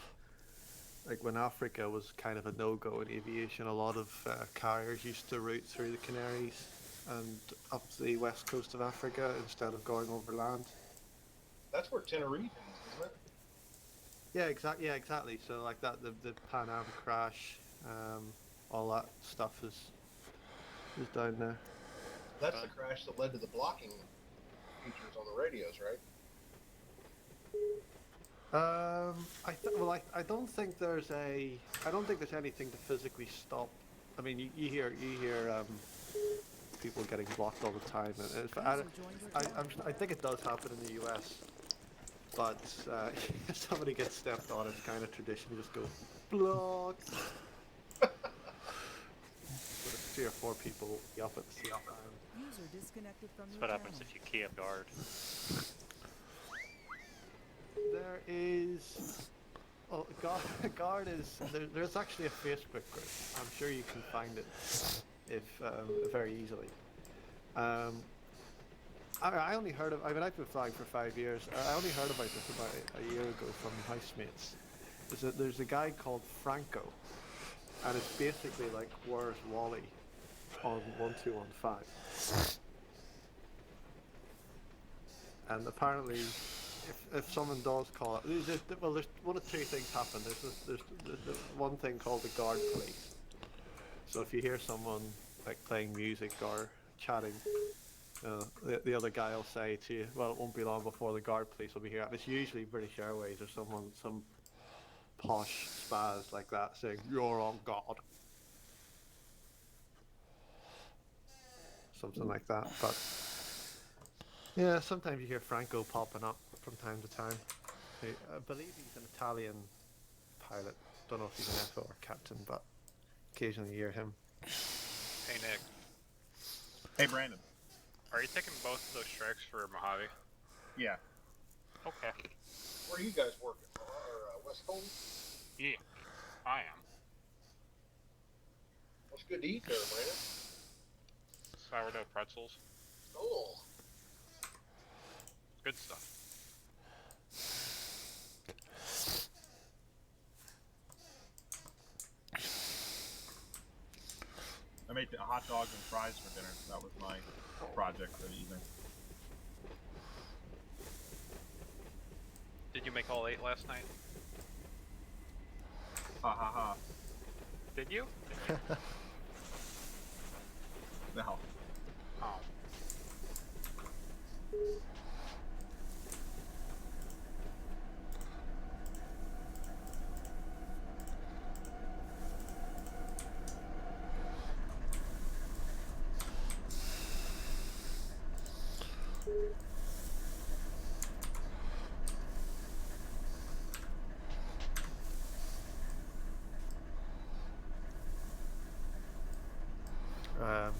like when Africa was kind of a no-go in aviation, a lot of carriers used to route through the Canaries and up the west coast of Africa instead of going over land. That's where Tenerife is, isn't it? Yeah, exactly. So like that, the Pan Am crash, all that stuff is down there. That's the crash that led to the blocking features on the radios, right? I don't think there's anything to physically stop. I mean, you hear people getting blocked all the time, and I think it does happen in the U.S. But if somebody gets stepped on, it's kind of tradition to just go blocked. But if 3 or 4 people up at the same time. User disconnected from That's your what channel. happens if you key up guard. There is. Oh, guard is. There's actually a Facebook group. I'm sure you can find it if very easily. I only heard of. I mean, I've been flying for 5 years. I only heard about this about a year ago from housemates. There's a guy called Franco, and it's basically like Where's Wally on 1215. And apparently, if someone does call it, there's one of 2 things happen. There's one thing called the guard police. So if you hear someone like playing music or chatting, the other guy will say to you, well, it won't be long before the guard police will be here. And it's usually British Airways or some posh spaz like that saying, you're on guard. Something like that. But yeah, sometimes you hear Franco popping up from time to time. I believe he's an Italian pilot. Don't know if he's an FO or captain, but occasionally you hear him. Hey, Nick. Hey, Brandon. Are you taking both of those strikes for Mojave? Yeah. Okay. Where are you guys working? West Colton? Yeah, I am. What's good to eat there, Brandon? Sourdough pretzels. Oh. Good stuff. I made hot dogs and fries for dinner. That was my project for the evening. Did you make all 8 last night? Ha ha ha. Did you? No. Oh.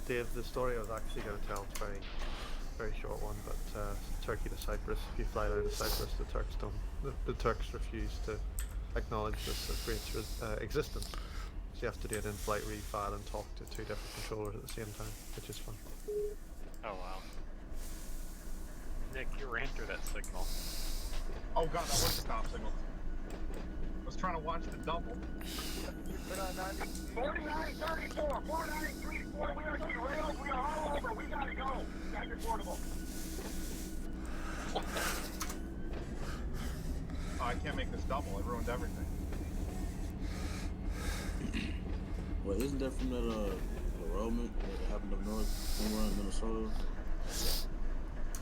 Dave, the story I was actually going to tell is very short one, but Turkey to Cyprus. If you fly down to Cyprus, the Turks refuse to acknowledge this breach existence. So you have to do an in-flight refile and talk to 2 different controllers at the same time, which is fun. Oh wow. Nick, you ran through that signal. Oh god, that was a stop signal. I was trying to watch the double. 4934, 4934, we are derailed, we are all over, we gotta go. Got your portable. Oh, I can't make this double, it ruined everything. Well, isn't that from that derailment that happened up north, somewhere in Minnesota?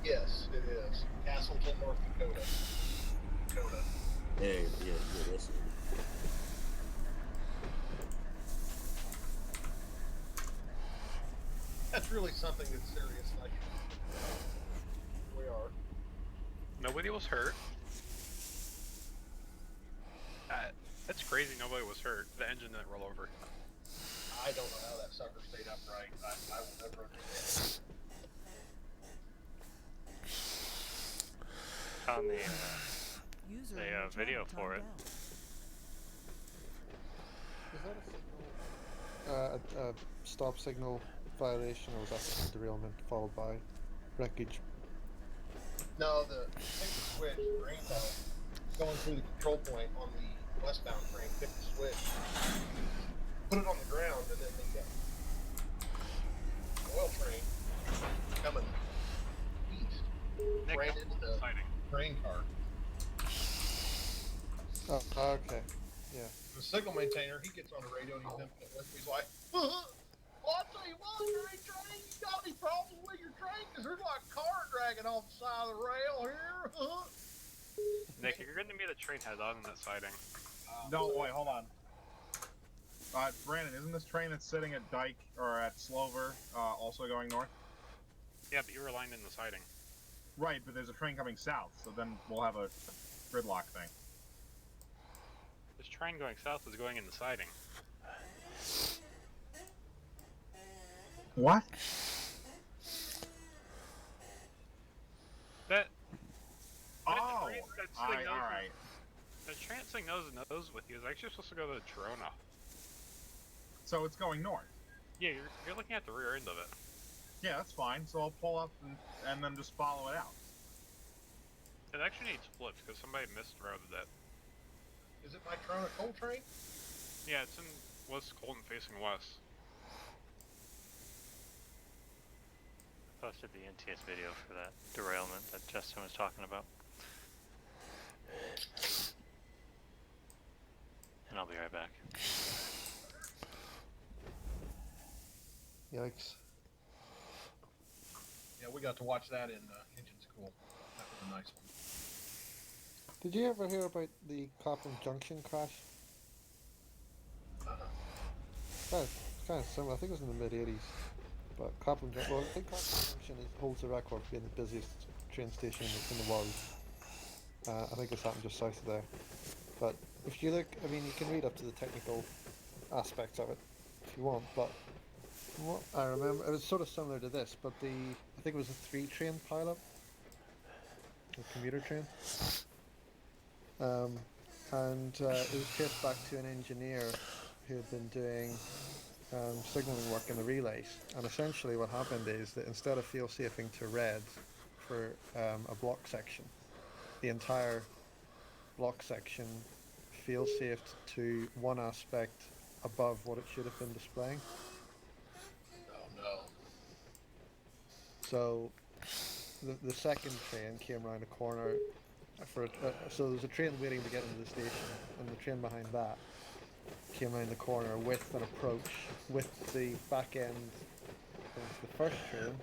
Yes, it is. Castleton, North Dakota. Yeah, that's it. That's really something that's serious. Like we are. Nobody was hurt. That's crazy, nobody was hurt. The engine didn't roll over. I don't know how that sucker stayed upright. I will never understand. Found the video for it. Is that a signal? A stop signal violation, or was that just a derailment followed by wreckage? No, take the switch, drain belt, going through the control point on the westbound train, pick the switch, put it on the ground, and then the oil train coming east Nick, ran don't into hold the sighting. train car. Oh, okay. Yeah. The signal maintainer, he gets on the radio and he's limping it with me. He's like, well, I'll tell you what, train, you got any problems with your train? Because there's like a car dragging off the side of the rail here. Nick, you're going to meet a train head on in that siding. No, wait, hold on. Brandon, isn't this train that's sitting at Dyke or at Slover also going north? Yeah, but you were aligned in the siding. Right, but there's a train coming south, so then we'll have a gridlock thing. This train going south is going in the siding. What? That Oh! train that's sitting Alright. The train sitting nose to nose with you is actually supposed to go to Trona. So it's going north? Yeah, you're looking at the rear end of it. Yeah, that's fine. So I'll pull up and then just follow it out. It actually needs flips because somebody misrouted that. Is it my Trona coal train? Yeah, it's in West Colton facing west. I posted the NTS video for that derailment that Justin was talking about. And I'll be right back. Yikes. Yeah, we got to watch that in engine school. That was a nice one. Did you ever hear about the Copland Junction crash? Kind of similar. I think it was in the mid-80s. But Copland Junction, well, I think Copland Junction holds the record for being the busiest train station in the world. I think it's happened just south of there. But if you look, I mean, you can read up to the technical aspects of it if you want, but what I remember, it was sort of similar to this, but I think it was a 3-train pileup, a commuter train. And it was traced back to an engineer who had been doing signaling work in the relays. And essentially what happened is that instead of field safing to red for a block section, the entire block section field safed to one aspect above what it should have been displaying. Oh no. So the second train came around a corner so there was a train waiting to get into the station, and the train behind that came around the corner with an approach with the back end of the first train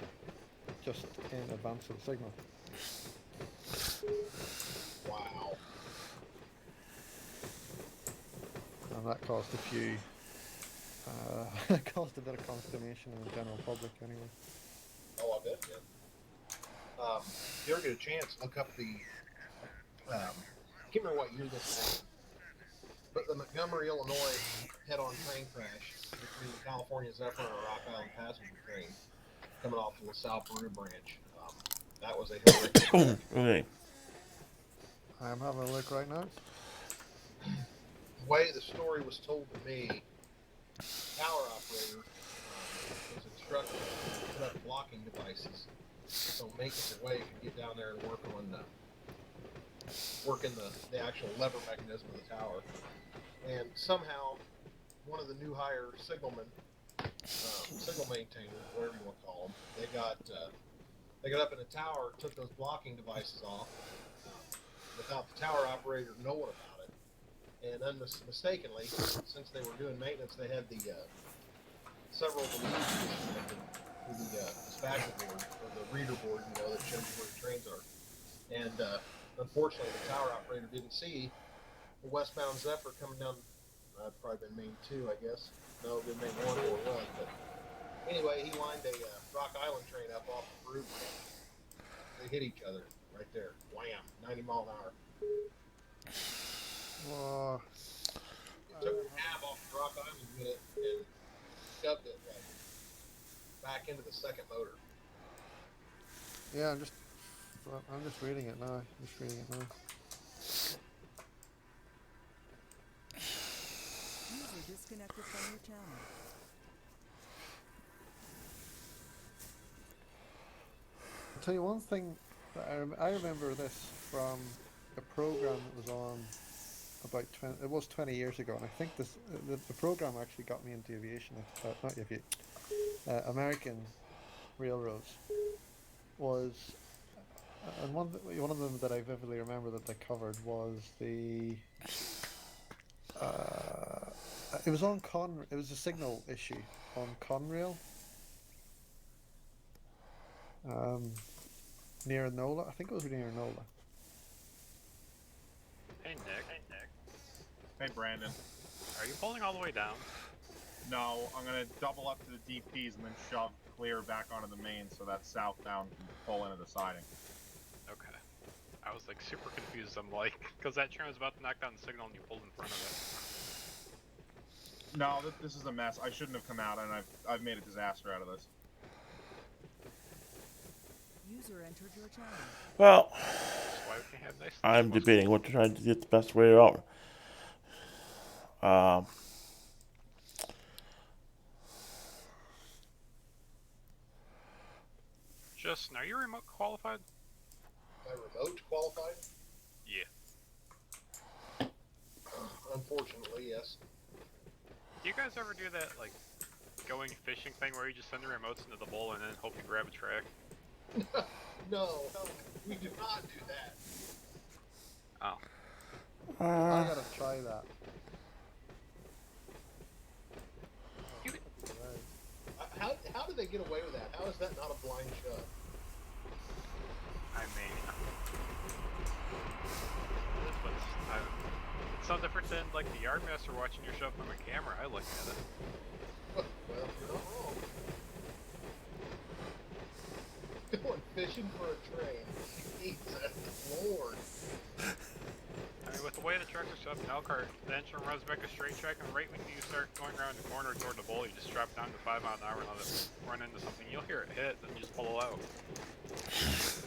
just in advance of the signal. Wow. And that caused caused a bit of consternation in the general public anyway. Oh, I bet it did. If you ever get a chance, look up the I can't remember what year this was, but the Montgomery, Illinois head-on train crash between the California Zephyr and a Rock Island passenger train coming off the LaSalle Peru branch. That was a horrific. Okay. I'm having a look right now. The way the story was told to me, tower operator was instructed to put up blocking devices so maintenance away could get down there and work in the actual lever mechanism of the tower. And somehow, one of the new hire signalmen, signal maintainers, whatever you want to call them, they got up in the tower, took those blocking devices off without the tower operator knowing about it. And mistakenly, since they were doing maintenance, they had the several of the leads disconnected to the dispatcher board, or the reader board, that shows you where the trains are. And unfortunately, the tower operator didn't see the westbound Zephyr coming down. Probably been main 2, I guess. No, it been main 1 or it was. But anyway, he lined a Rock Island train up off the Peru branch. They hit each other right there. Wham! 90 mile an hour. Whoa. It took a cab off the Rock Island unit and shoved it back into the second motor. Yeah, I'm just reading it now. User disconnected from your channel. I'll tell you one thing that I remember this from a program that was on about 20, it was 20 years ago, and I think the program actually got me into aviation, not aviation, American railroads was, and one of them that I vividly remember that they covered was it was on it was a signal issue on Conrail, near Nola. I think it was near Nola. Hey Nick. Hey Brandon. Are you pulling all the way down? No, I'm gonna double up to the DPs and then shove clear back onto the main so that southbound can pull into the siding. Okay. I was like super confused. I'm like, because that train was about to knock down the signal and you pulled in front of it. No, this is a mess. I shouldn't have come out, and I've made a disaster out of this. User entered your channel. Well, That's why we can have nice I'm debating what to try to get the best way out. Justin, are you remote qualified? Am I remote qualified? Yeah. Unfortunately, yes. Do you guys ever do that, like, going fishing thing where you just send the remotes into the bowl and then hope you grab a track? No, we do not do that. Oh. I gotta try that. How did they get away with that? How is that not a blind shove? I mean, it's no different than like the yardmaster watching your shove from a camera. I look at it. Well, you're not wrong. Going fishing for a train. Jesus Lord. I mean, with the way the trucks are shoved in Elkhart, the engine runs back a straight track, and right when you start going around the corner toward the bowl, you just drop down to 5 miles an hour and let it run into something. You'll hear it hit, then you just pull out. It's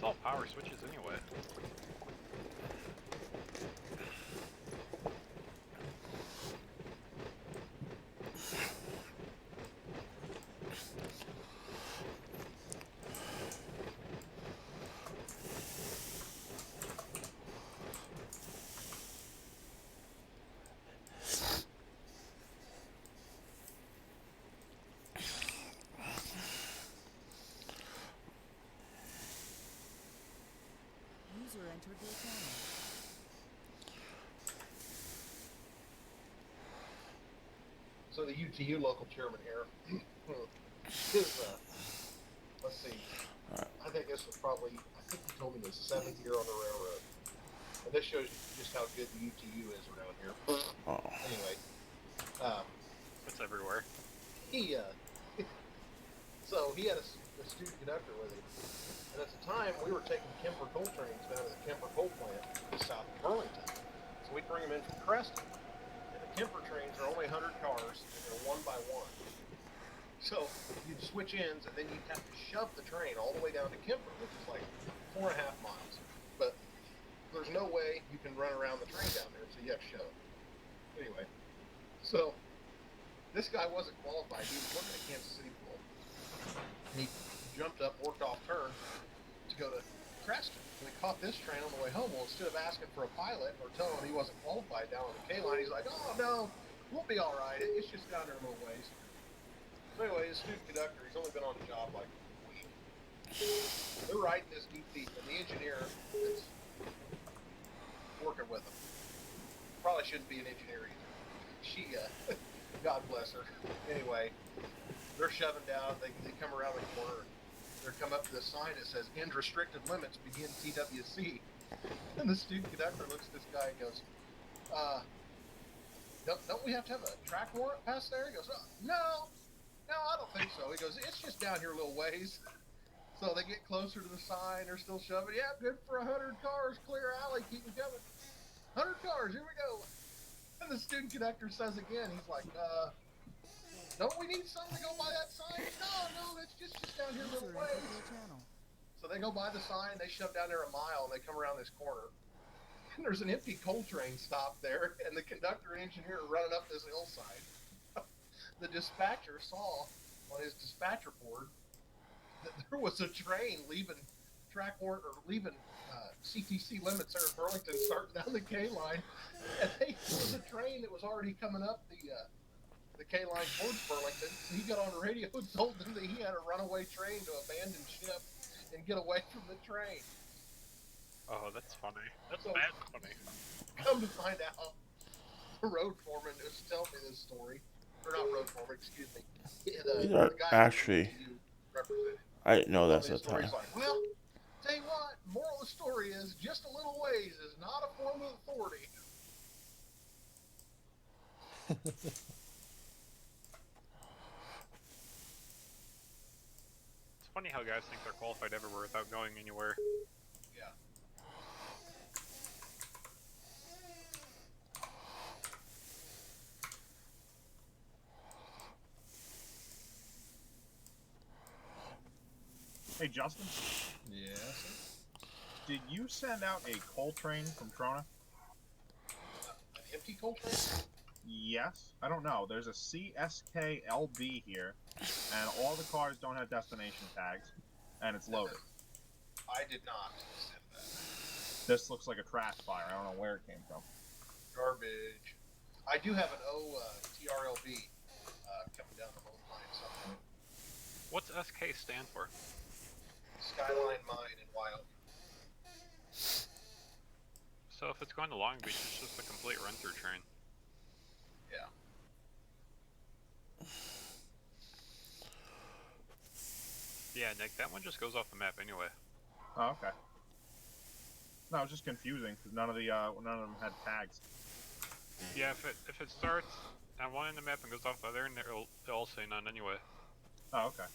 all power switches anyway. User entered your channel. So the UTU local chairman here, his, let's see, I think this was probably, I think he told me his 7th year on the railroad. And this shows you just how good the UTU is around here. Anyway. It's everywhere. He, so he had a student conductor with him. And at the time, we were taking Kemper coal trains down to the Kemper coal plant just south of Burlington. So we'd bring them in from Creston. And the Kemper trains are only 100 cars, and they're one by one. So you'd switch ends, and then you'd have to shove the train all the way down to Kemper, which is like 4.5 miles. But there's no way you can run around the train down there, so you have to shove. Anyway, so this guy wasn't qualified. He was working at Kansas City Pool. And he jumped up, worked off turn to go to Creston. And he caught this train on the way home. Well, instead of asking for a pilot or telling him he wasn't qualified down on the K line, he's like, oh, no, we'll be all right. It's just down there a little ways. So anyway, his student conductor, he's only been on the job like a week. They're riding this deep, and the engineer that's working with him probably shouldn't be an engineer either. She, God bless her. Anyway, they're shoving down. They come around the corner. They come up to the sign that says "End restricted limits. Begin TWC." And the student conductor looks at this guy and goes, "Don't we have to have a track warrant past there?" He goes, "No, I don't think so." He goes, "It's just down here a little ways." So they get closer to the sign. They're still shoving. Yeah, good for 100 cars. Clear alley. Keep them coming. 100 cars. Here we go. And the student conductor says again, he's like, don't we need something to go by that sign? No, it's just down here a little ways. So they go by the sign, they shove down there a mile, and they come around this corner. And there's an empty coal train stopped there, and the conductor and engineer are running up this hillside. The dispatcher saw on his dispatcher board that there was a train leaving leaving CTC limits there in Burlington, starting down the K line, and there was a train that was already coming up the K line towards Burlington. And he got on the radio and told them that he had a runaway train to abandon ship and get away from the train. Oh, that's funny. That's bad funny. Come to find out, the road foreman was telling me this story, or not road foreman, excuse me. These are The guy actually. you represented. I didn't know that's The the story's time. like, well, tell you what, moral of the story is just a little ways is not a form of authority. It's funny how guys think they're qualified everywhere without going anywhere. Yeah. Hey, Justin? Yes. Did you send out a coal train from Trona? An empty coal train? Yes. I don't know. There's a CSKLB here, and all the cars don't have destination tags, and it's loaded. I did not send that. This looks like a trash fire. I don't know where it came from. Garbage. I do have an TRLB coming down the whole line somewhere. What's SK stand for? Skyline Mine in Wyoming. So if it's going to Long Beach, it's just a complete run-through train. Yeah. Yeah, Nick, that one just goes off the map anyway. Oh, okay. No, it was just confusing because none of them had tags. Yeah, if it starts on one end of the map and goes off the other, and it'll all say none anyway. Oh, okay.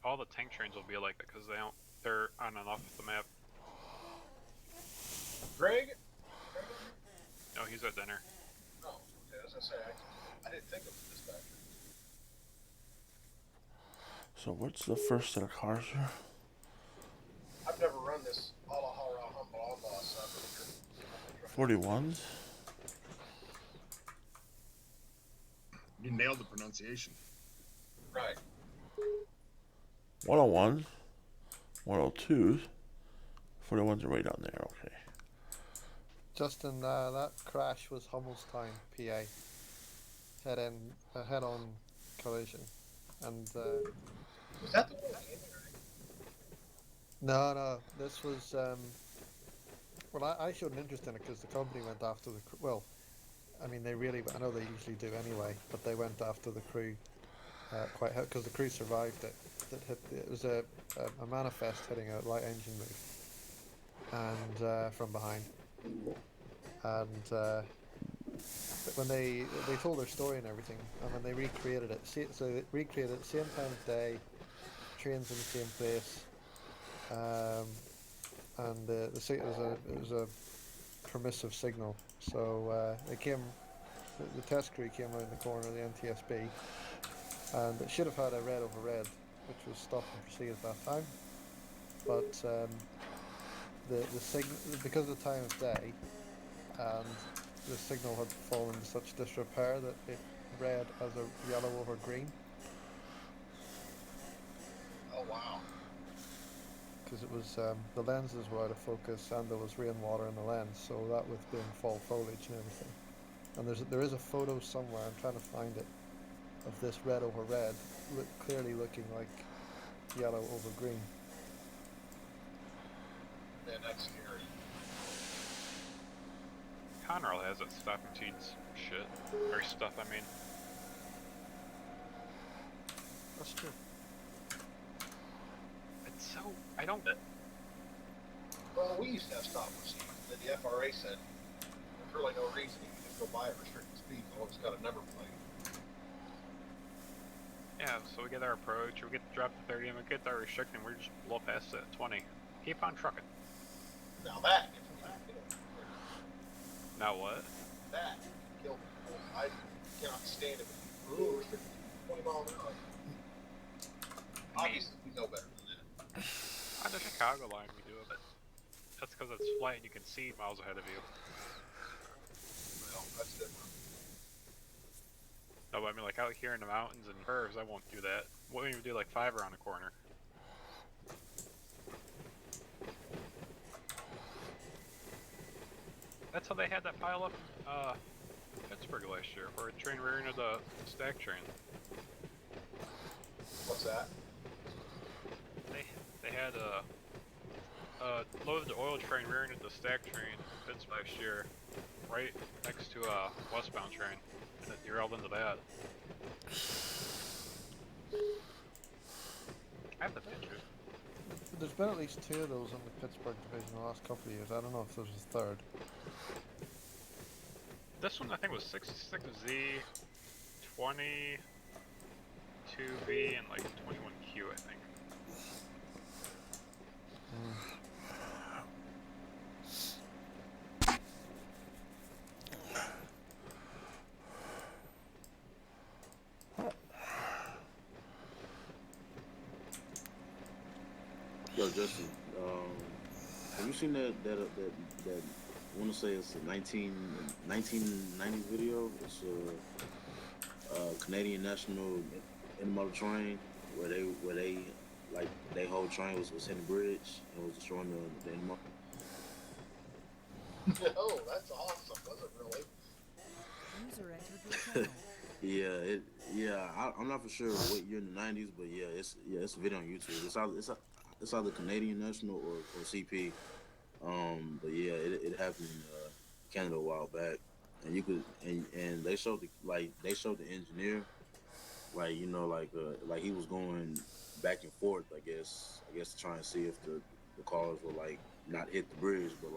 All the tank trains will be like that because they're on and off the map. Greg? No, he's at dinner. Oh, okay. As I say, I didn't think of this back. So what's the first set of cars here? I've never run this Alahara Humbala stuff. 41s? You nailed the pronunciation. Right. 101s, 102s, 41s are way down there, okay. Justin, that crash was Hummelstown, PA. Head-on collision. And, Was that the one? No, this was, well, I showed an interest in it because the company went after the crew. Well, I mean, I know they usually do anyway, but they went after the crew quite because the crew survived it. It was a manifest hitting a light engine move, and from behind, and when they told their story and everything, and when they recreated it, so they recreated it same time of day, trains in the same place, and it was a permissive signal. So the test crew came around the corner of the NTSB, and it should have had a red over red, which was stop and proceed at that time. But the signal, because of the time of day, and the signal had fallen into such disrepair that it read as a yellow over green. Oh wow! Because it was the lenses were out of focus and there was rainwater in the lens, so that with being fall foliage and everything. And there is a photo somewhere, I'm trying to find it, of this red over red, clearly looking like yellow over green. Man, that's scary. Conrail has that stuff and teens shit. Or stuff, I mean. That's true. It's so... I don't... Well, we used to have stop proceed, and the FRA said there's really no reason you can just go by at restricted speed. You always got a number plate. Yeah, so we get our approach, we get to drop to 30, and we get our restriction, we're just blow past it at 20. Keep on trucking. Now that gets me killed. Now what? That killed me. I cannot stand it. Ooh, restricted 20 miles an hour. Obviously, we know better than that. On the Chicago line we do it, but that's because it's flat and you can see miles ahead of you. Well, that's different. No, but I mean, like out here in the mountains and curves, I won't do that. Won't even do like 5 around the corner. That's how they had that pile up in Pittsburgh last year, where a train rear ended the stack train. What's that? They had a loaded oil train rear ended the stack train in Pittsburgh last year, right next to a westbound train, and it derailed into that. I have the pictures. There's been at least 2 of those in the Pittsburgh division in the last couple of years. I don't know if there's a third. This one I think was 66Z, 22B, and like 21Q, I think. Yo, Justin, have you seen that I want to say it's a 1990 video. It's a Canadian National intermodal train where they like their whole train was hitting the bridge and was destroying the intermodal. No, that's awesome. Was it really? User entered your channel. I'm not for sure what year in the 90s, but it's a video on YouTube. It's either Canadian National or CP. But yeah, it happened in Canada a while back, and you could and they showed the engineer, like like he was going back and forth, I guess to try and see if the cars will like not hit the bridge, but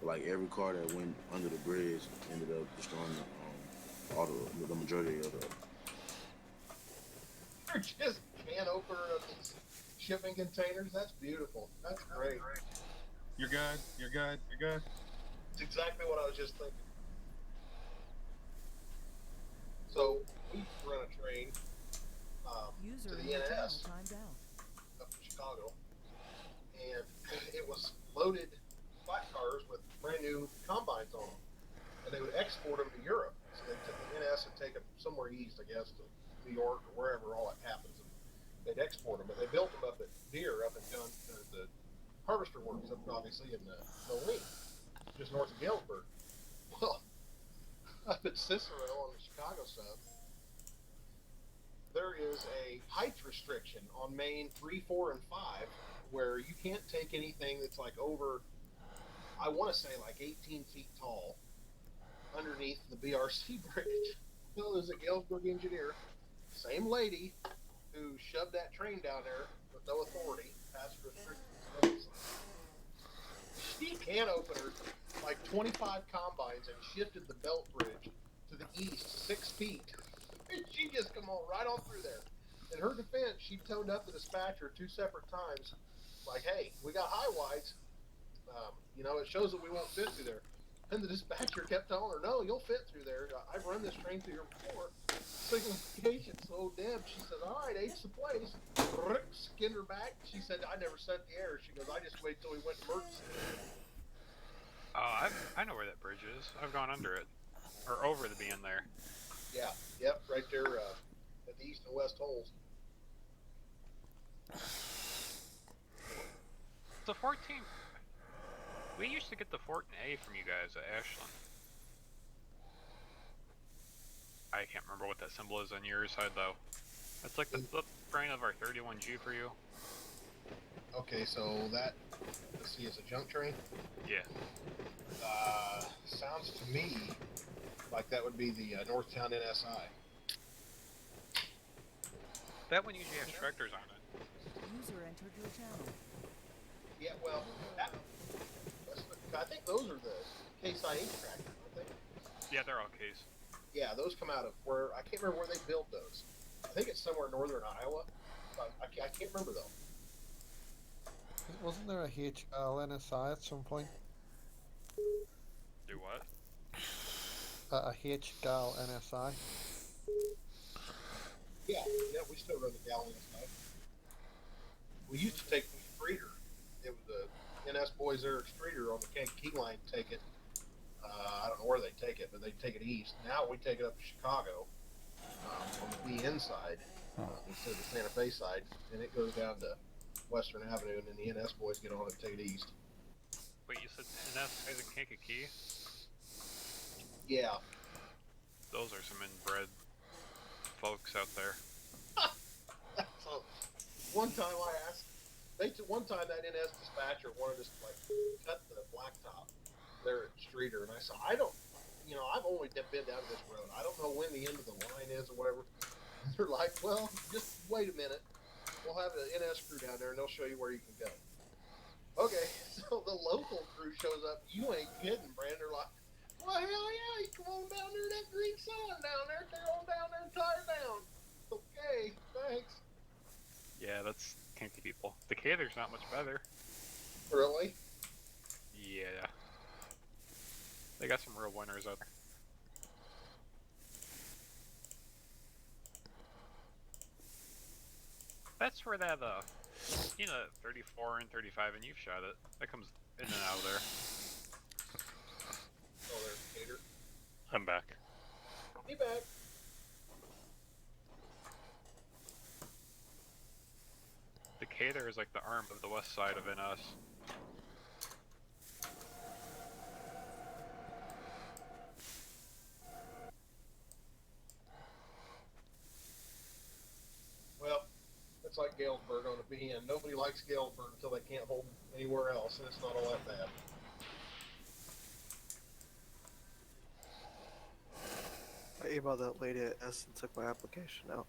like every car that went under the bridge ended up destroying all the majority of the. You're just can opener of these shipping containers. That's beautiful. That's great. You're good. You're good. You're good. It's exactly what I was just thinking. So we used to run a train to the NS up in Chicago, and it was loaded flat cars with brand new combines on them, and they would export them to Europe. So they took the NS and take them somewhere east, I guess, to New York or wherever all that happens. And they'd export them, but they built them up at Deere, up in the harvester works, up obviously in Moline, just north of Galesburg. Well, up at Cicero on the Chicago side, there is a height restriction on Main 3, 4, and 5 where you can't take anything that's like over, I want to say like 18 feet tall underneath the BRC bridge. Well, there's a Galesburg engineer, same lady who shoved that train down there with no authority, past restrictions. She can opener like 25 combines and shifted the belt bridge to the east 6 feet. She just come on right on through there. In her defense, she toned up the dispatcher 2 separate times, like, "Hey, we got high wides. It shows that we won't fit through there." And the dispatcher kept telling her, "No, you'll fit through there. I've run this train through here before." Signalization slowed down. She said, "All right, H the place." Skinned her back. She said, "I never set the air." She goes, "I just wait till we went emergency." I know where that bridge is. I've gone under it, or over the being there. Yeah, yep, right there at the east and west holes. The 14. We used to get the 14A from you guys at Ashland. I can't remember what that symbol is on your side though. That's like the flip brain of our 31G for you. Okay, so that, let's see, it's a junk train? Yeah. Sounds to me like that would be the Northtown NSI. That one usually has tractors on it. User entered your channel. Yeah, well, I think those are the Case IH tractors, aren't they? Yeah, they're all Case. Yeah, those come out of where, I can't remember where they build those. I think it's somewhere in northern Iowa. I can't remember though. Wasn't there a HL NSI at some point? Do what? A HGAL NSI? Yeah, we still run the Gal NSI. We used to take the Streeter. It was the NS boys there at Streeter on the Kankakee line take it. I don't know where they take it, but they take it east. Now we take it up to Chicago, on the BN side instead of the Santa Fe side, and it goes down to Western Avenue, and then the NS boys get on and take it east. Wait, you said NS guys in Kankakee? Yeah. Those are some inbred folks out there. So one time I asked, one time that NS dispatcher wanted us to like cut the blacktop there at Streeter, and I said, I've only been down this road. I don't know when the end of the line is or whatever. They're like, well, just wait a minute. We'll have an NS crew down there, and they'll show you where you can go. Okay, so the local crew shows up. You ain't kidding, Brandon. They're like, well, hell yeah, you come on down there to that green sun down there. They're on down there and tie her down. Okay, thanks. Yeah, that's Kankakee people. Decatur's not much better. Really? Yeah. They got some real winners out there. That's where that, 34 and 35, and you've shot it. That comes in and out of there. Oh, there's Decatur. I'm back. Be back. Decatur is like the arm of the west side of NS. Well, it's like Galesburg on the BN. Nobody likes Galesburg until they can't hold anywhere else, and it's not all that bad. I emailed that lady at S and took my application out.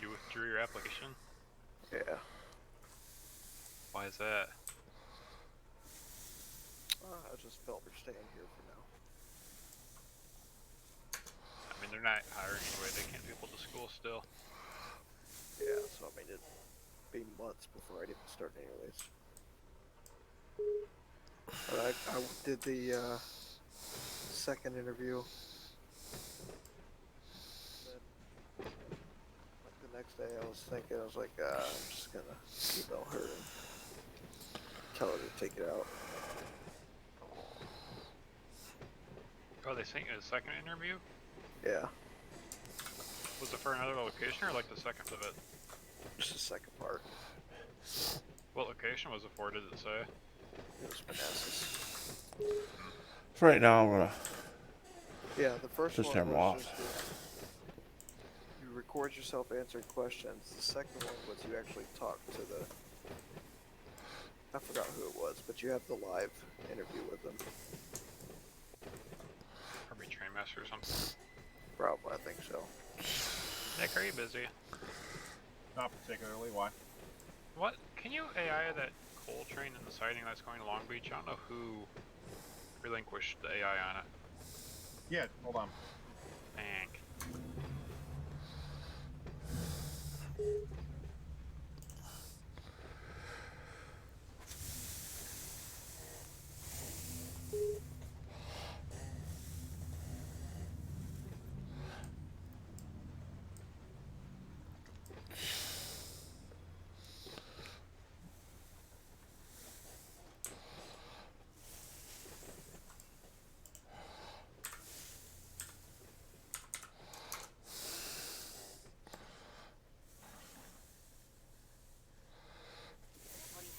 You withdrew your application? Yeah. Why is that? I just felt we're staying here for now. I mean, they're not hiring anyway. They can't do people to school still. Yeah, so I mean, it'd be months before I'd even start anyways. But I did the second interview. And then, like the next day, I was thinking, I was like, I'm just gonna email her and tell her to take it out. Oh, they sent you a second interview? Yeah, Was it for another location or like the second of it? just the second part. What location was it for, did it say? It was Manassas. For right now, I'm gonna Yeah, the first just one turn them was off. just you record yourself answering questions. The second one was you actually talk to the, I forgot who it was, but you have the live interview with them. Probably Trainmaster or something. Probably, I think so. Nick, are you busy? Not particularly. Why? What? Can you AI that coal train in the sighting that's going to Long Beach? I don't know who relinquished the AI on it. Yeah, hold on. Thank.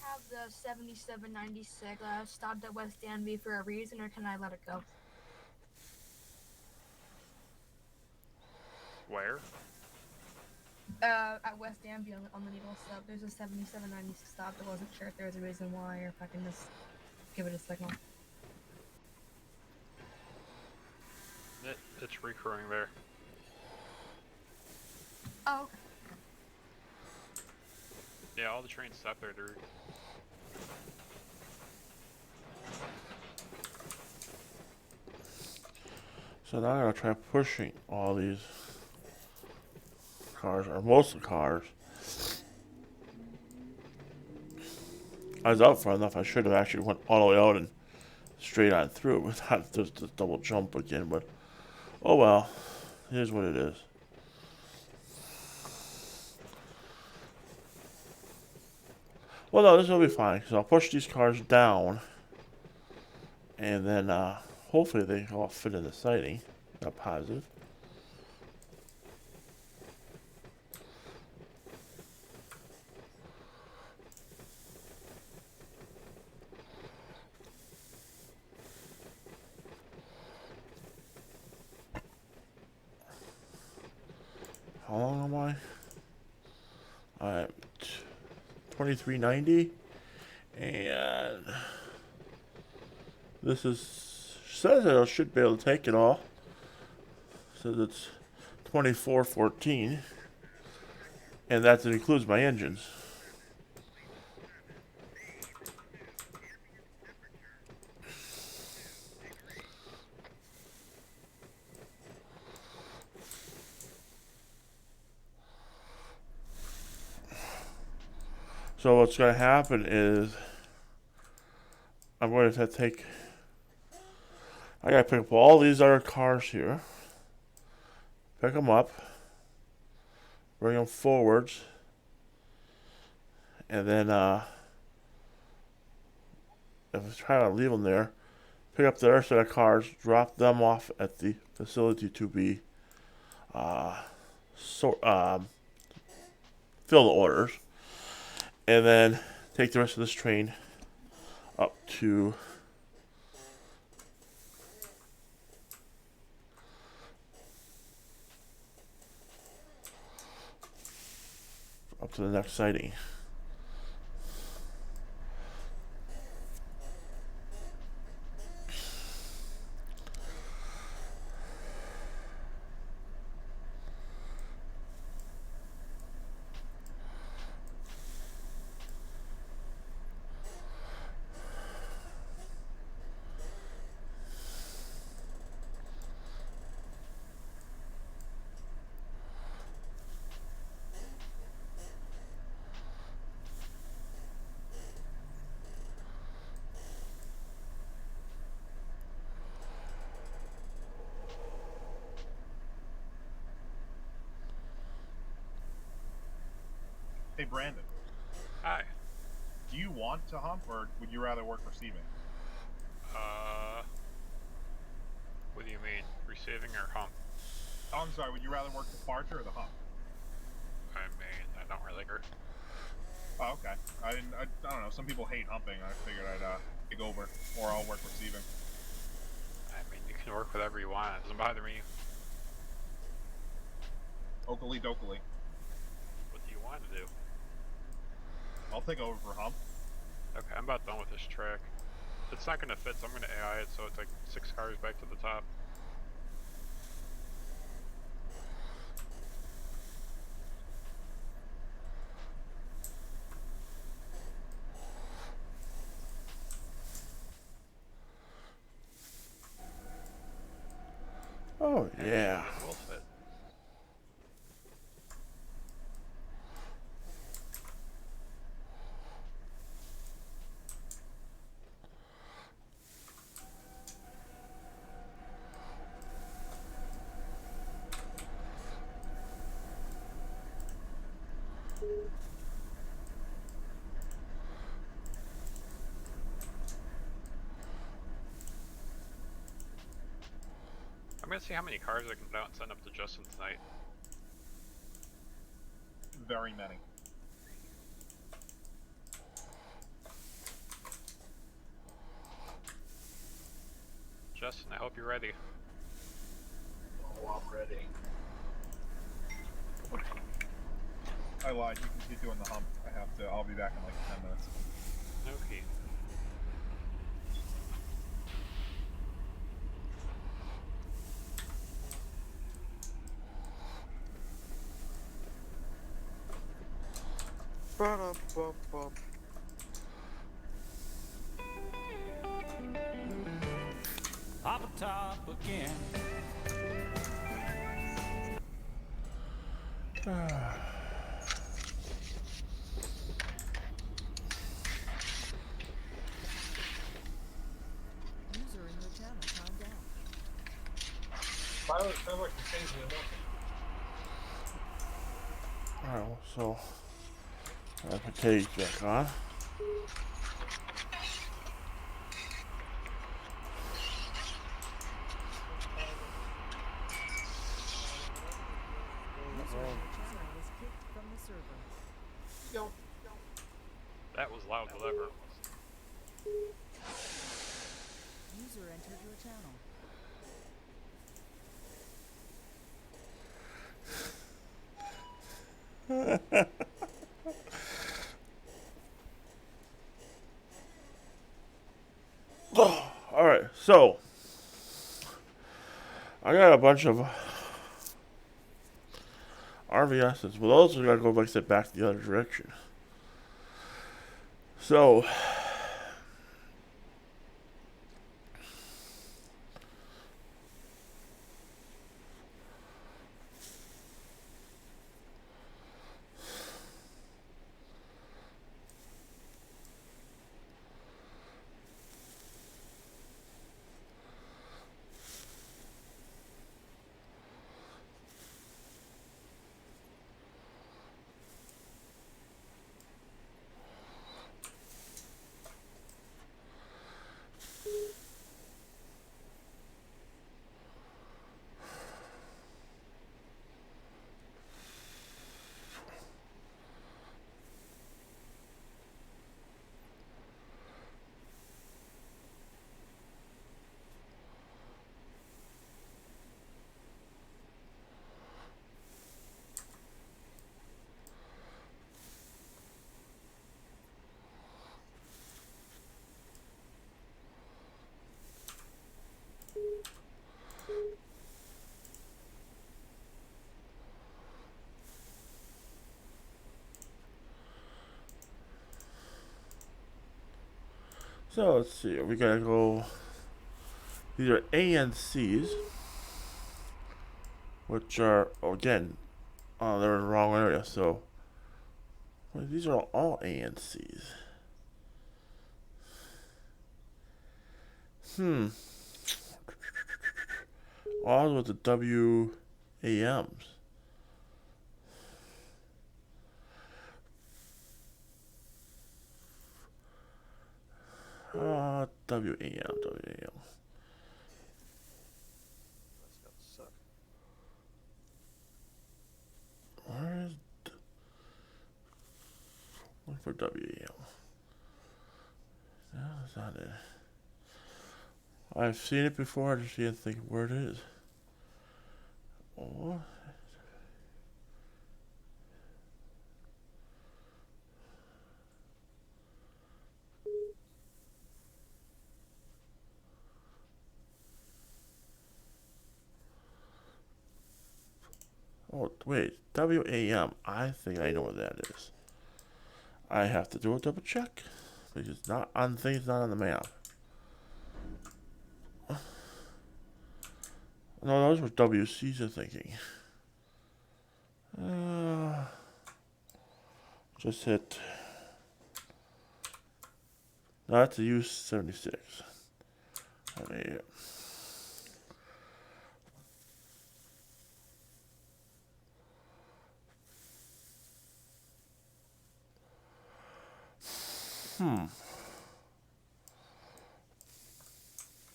Have the 7796 stopped at West Danby for a reason, or can I let it go? Where? At West Danby on the Needle sub, there's a 7796 stopped. I wasn't sure if there was a reason why, or if I can just give it a signal. It's recurring there. Oh, okay. Yeah, all the trains stop there, dude. So now I'm gonna try pushing all these cars, or most of the cars. I was out far enough. I should have actually went all the way out and straight on through without just the double jump again. But oh well, here's what it is. Well, no, this will be fine because I'll push these cars down, and then hopefully they all fit in the siding. Not positive. How long am I? I'm 2390, and this is says I should be able to take it all. Says it's 2414, and that includes my engines. So what's going to happen is I'm going to take. I got to pick up all these other cars here. Pick them up. Bring them forwards. And then if I try to leave them there, pick up the other set of cars, drop them off at the facility to be fill the orders, and then take the rest of this train up to the next sighting. Hey, Brandon. Hi. Do you want to hump, or would you rather work receiving? What do you mean? Receiving or hump? Oh, I'm sorry. Would you rather work departure or the hump? I mean, I don't really care. Oh, okay. I don't know. Some people hate humping. I figured I'd take over, or I'll work receiving. I mean, you can work whatever you want. It doesn't bother me. Oakley dokily. What do you want to do? I'll take over for hump. Okay, I'm about done with this track. It's not gonna fit, so I'm gonna AI it so it's like 6 cars back to the top. Oh yeah. It will fit. I'm gonna see how many cars I can put out and send up to Justin tonight. Very many. Justin, I hope you're ready. Oh, I'm ready. I lied. You can keep doing the hump. I'll be back in like 10 minutes. Okay. Ba-dum-bum-bum. Up top again. User in your channel timed out. Pilot, sounds like you're changing it up. Alright, so I put cage back on. going. That was loud, whatever. User entered your channel. Alright, so I got a bunch of RVSs. Well, those are gotta go, like I said, back the other direction. So let's see. We gotta go. These are ANCs, which are again, they're in the wrong area. So well, these are all ANCs. All with the WAMs. WAM. That's gonna suck. Where is look for WAM? No, that's not it. I've seen it before. I just can't think of where it is. Oh. Oh, wait. WAM. I think I know what that is. I have to do a double check. Because it's not on things not on the map. No, those were WCs, I'm thinking. Just hit. No, that's a U-76. I mean,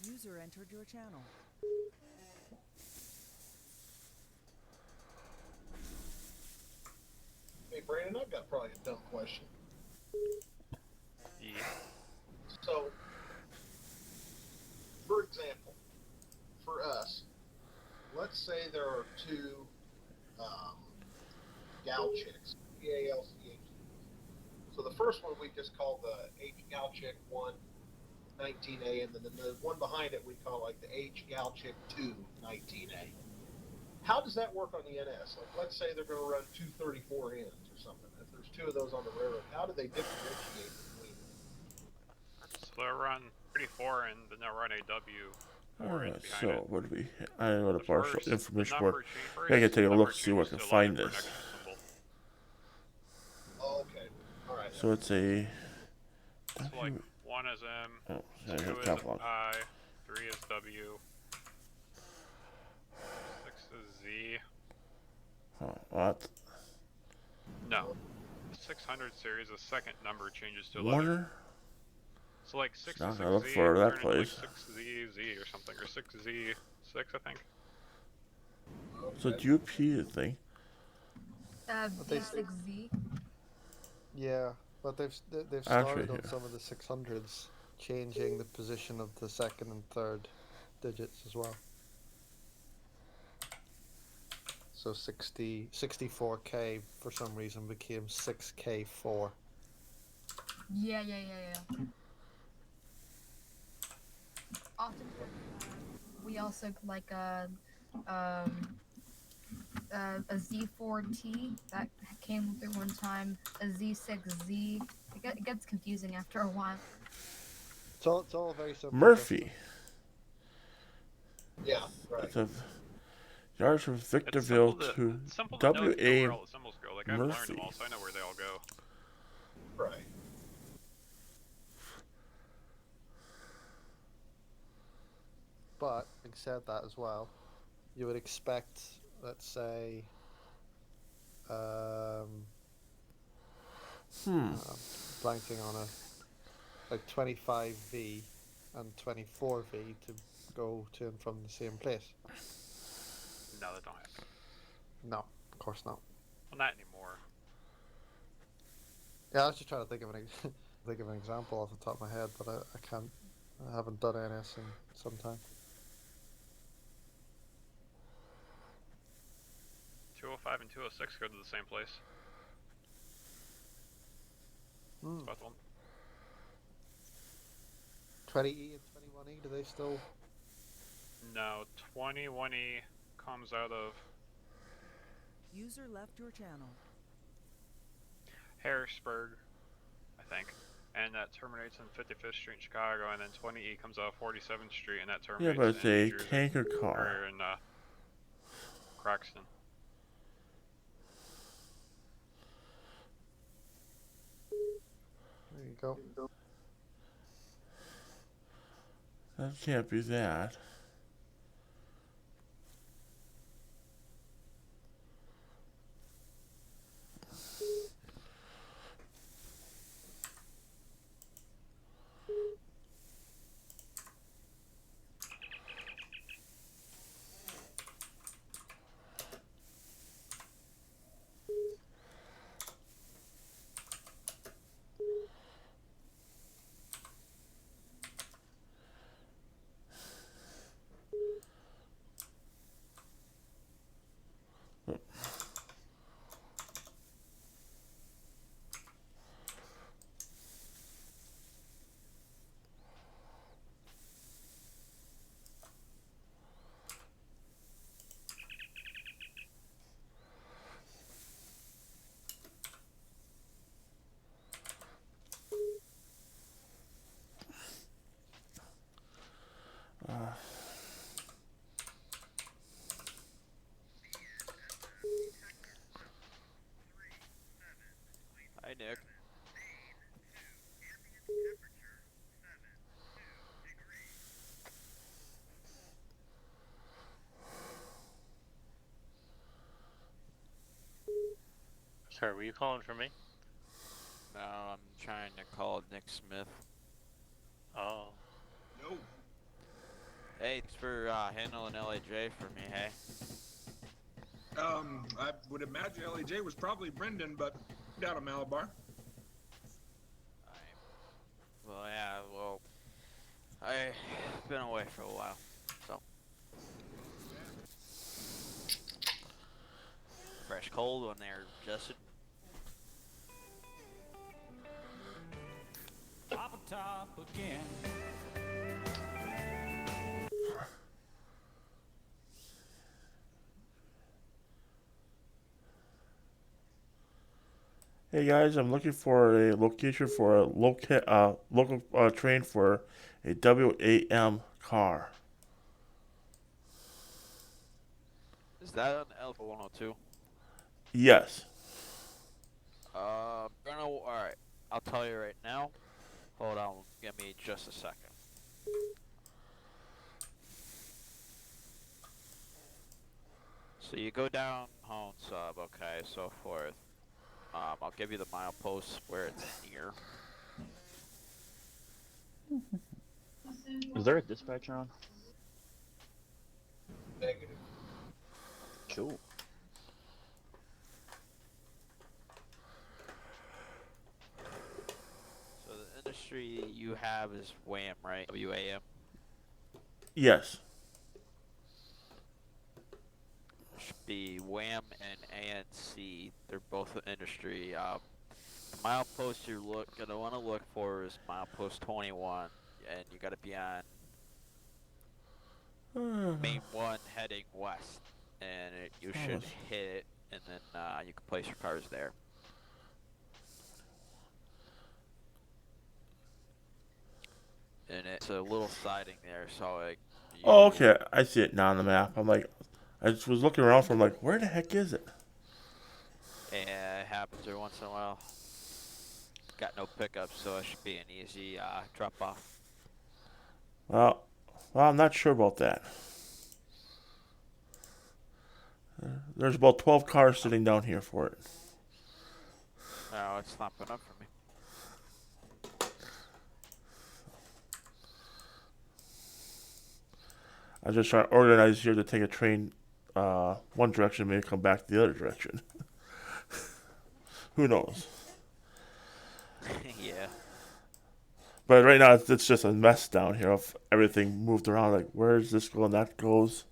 User entered your channel. Hey, Brandon, I've got probably a dumb question. Yeah. So, for example, for us, let's say there are two gal chicks, GALCH. So the first one we just call the H gal chick 1 19A, and then the one behind it we call like the H gal chick 2 19A. How does that work on the NS? Like, let's say they're going to run 234 ends or something. If there's two of those on the railroad, how do they differentiate between them? So they'll run 34 and then they'll run a W. alright, so what do we. I know the partial first, information the board. number I gotta take a number look to see what I can changes to find letter this. connection symbol. Oh, okay. Alright. So it's a. So like 1 is M, Oh, 2 I is hit cap lock. I, 3 is W, 6 is Z. Huh, what? No. The 600 series, the second number changes to a Warner? letter. So like 6 Not to gonna look 6Z for that turn into place. like 6ZZ or something, or 6Z6 I think. So it's UP, I think. V6Z. Yeah, but they've Actually, started on here. some of the 600s, changing the position of the second and third digits as well. So 64K for some reason became 6K4. Yeah. Often, we also like a Z4T that came through one time, a Z6Z. It gets confusing after a while. It's all very simple. Murphy. Yeah, right. It's a yards from Victorville to It's simple to know if you know where W.A. all the symbols go. Like, I've learned them Murphy. all, so I know where they all go. Right. But having said that as well, you would expect, let's say, blanking on like 25V and 24V to go to and from the same place. No, that don't happen. No, of course not. Well, not anymore. Yeah, I was just trying to think of an example off the top of my head, but I can't. I haven't done NS in some time. 205 and 206 go to the same place. That's about the one. 20E and 21E, do they still? No, 21E comes out of User left your channel. Harrisburg, I think. And that terminates in 55th Street in Chicago, and then 20E comes out of 47th Street, and that terminates Yeah, but it's in a New Jersey. tanker car. Or in Croxton. There you go. That can't be that. Hi, Nick. Sorry, were you calling for me? No, I'm trying to call Nick Smith. Oh. No. Hey, thanks for handling LAJ for me, hey? I would imagine LAJ was probably Brendan, but down in Malabar. Well, yeah, well, I've been away for a while, so. Fresh cold when they're adjusted. Top a top again. Hey guys, I'm looking for a location for a local train for a WAM car. Is that on Alpha 102? Yes. Alright, I'll tell you right now. Hold on, give me just a second. So you go down home sub, okay, so forth. I'll give you the milepost where it's near. Is there a dispatcher on? Negative. Cool. industry you have is WAM, right? WAM. Yes. Should be WAM and ANC. They're both industry. The milepost you're gonna want to look for is milepost 21, and you got to be on main one heading west, and you should hit it, and then you can place your cars there. And it's a little siding there, so like. Oh, okay. I see it now on the map. I'm like, I just was looking around for. I'm like, where the heck is it? Yeah, it happens every once in a while. Got no pickups, so it should be an easy drop off. Well, I'm not sure about that. There's about 12 cars sitting down here for it. No, it's not been up for me. I was just trying to organize here to take a train one direction, maybe come back the other direction. Who knows? Yeah. But right now it's just a mess down here of everything moved around. Like, where does this go and that goes?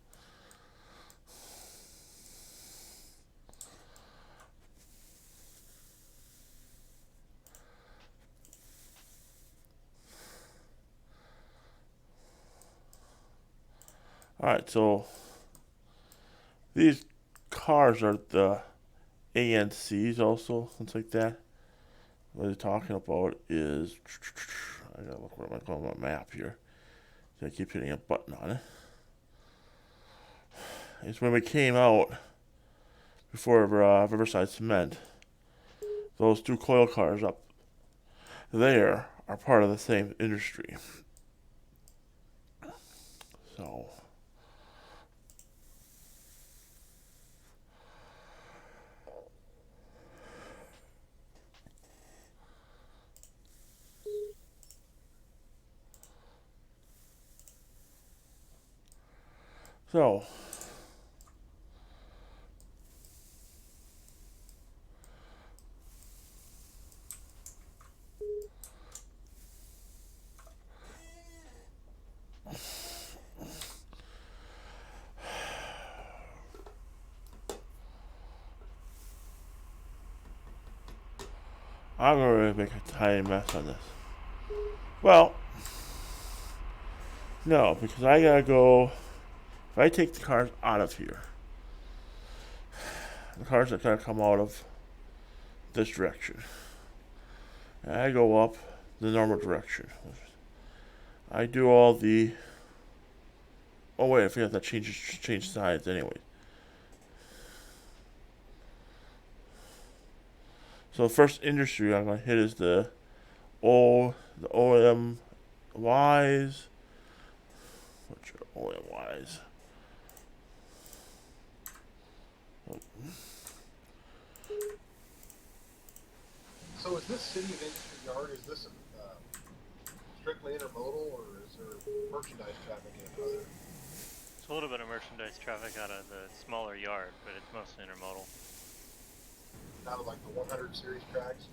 Alright, so these cars are the ANCs also, things like that. What they're talking about is, I gotta look where am I going on my map here. I keep hitting a button on it. It's when we came out before Riverside Cement. Those two coil cars up there are part of the same industry. So. So. I'm going to make a tiny mess on this. Well, no, because I gotta go. If I take the cars out of here, the cars are gonna come out of this direction, and I go up the normal direction. I do all the. Oh wait, I forgot that change sides anyway. So the first industry I'm gonna hit is the OMYs. What's your OMYs? So is this City of Industry Yard, is this strictly intermodal, or is there merchandise traffic in it? It's a little bit of merchandise traffic out of the smaller yard, but it's mostly intermodal. Out of like the 100 series tracks?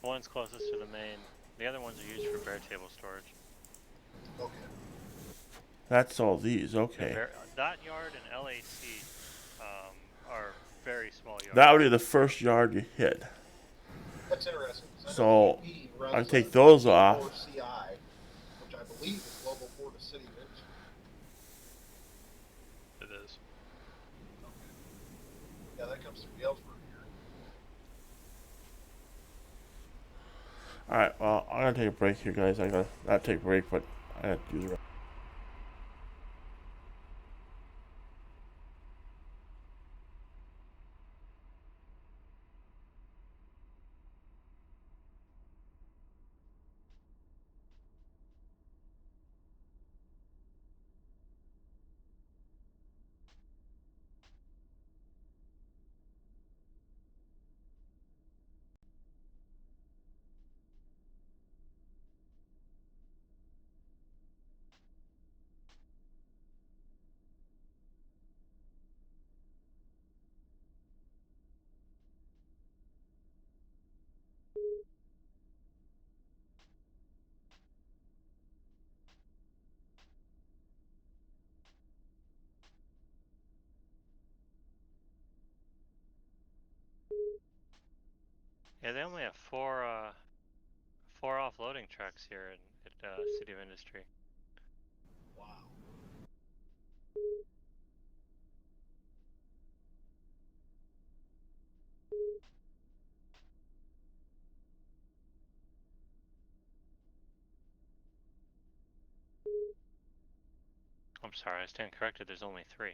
The one's closest to the main. The other ones are used for bare table storage. Okay. That's all these, okay. That yard and LAC are very small yards. That would be the first yard you hit. That's interesting. So I take those off. CI, which I believe is Global Port of City of Industry. It is. Okay. Yeah, that comes through Galesburg here. Alright, well, I'm gonna take a break here, guys. I gotta not take a break, but I gotta do the rest. Yeah, they only have four offloading tracks here at City of Industry. Wow. I'm sorry, I stand corrected. There's only 3.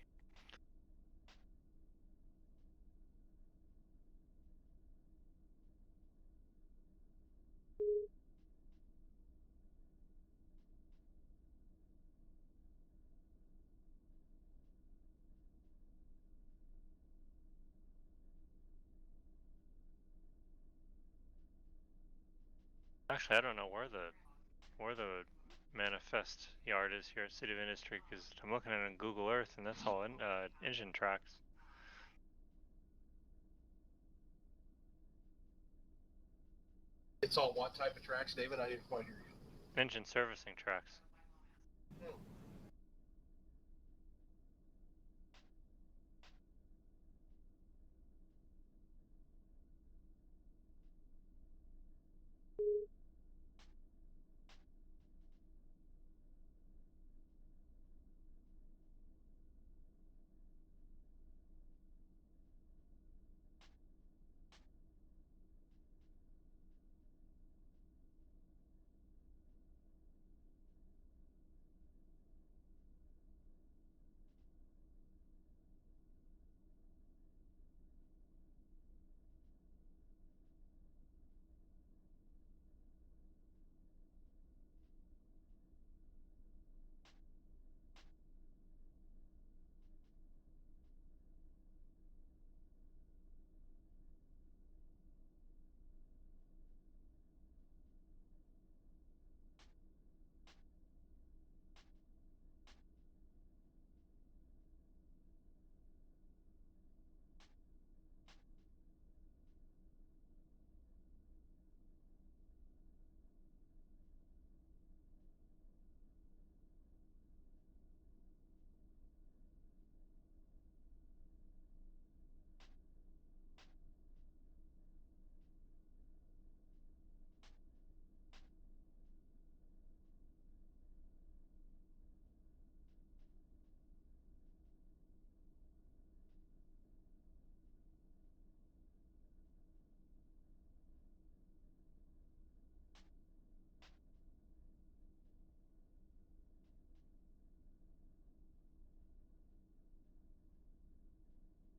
Actually, I don't know where the manifest yard is here at City of Industry, because I'm looking at it on Google Earth, and that's all engine tracks. It's all what type of tracks, David? I didn't quite hear you. Engine servicing tracks.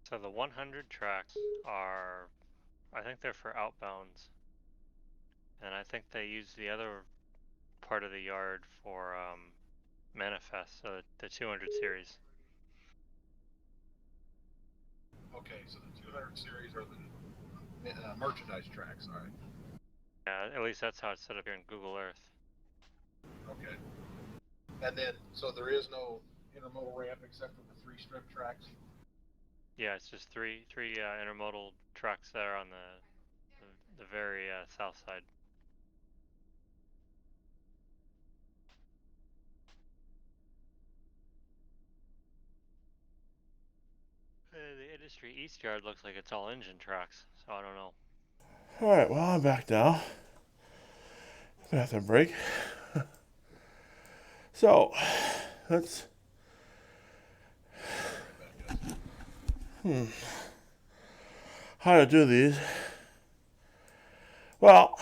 So the 100 tracks are, I think they're for outbounds, and I think they use the other part of the yard for manifest, so the 200 series. Okay, so the 200 series are the merchandise tracks, all right. Yeah, at least that's how it's set up here in Google Earth. Okay. And then, so there is no intermodal ramp except for the 3 strip tracks? Yeah, it's just three intermodal tracks there on the very south side. The Industry East Yard looks like it's all engine tracks, so I don't know. Alright, well, I'm back now. Bathroom break. So, let's... How to do these? Well...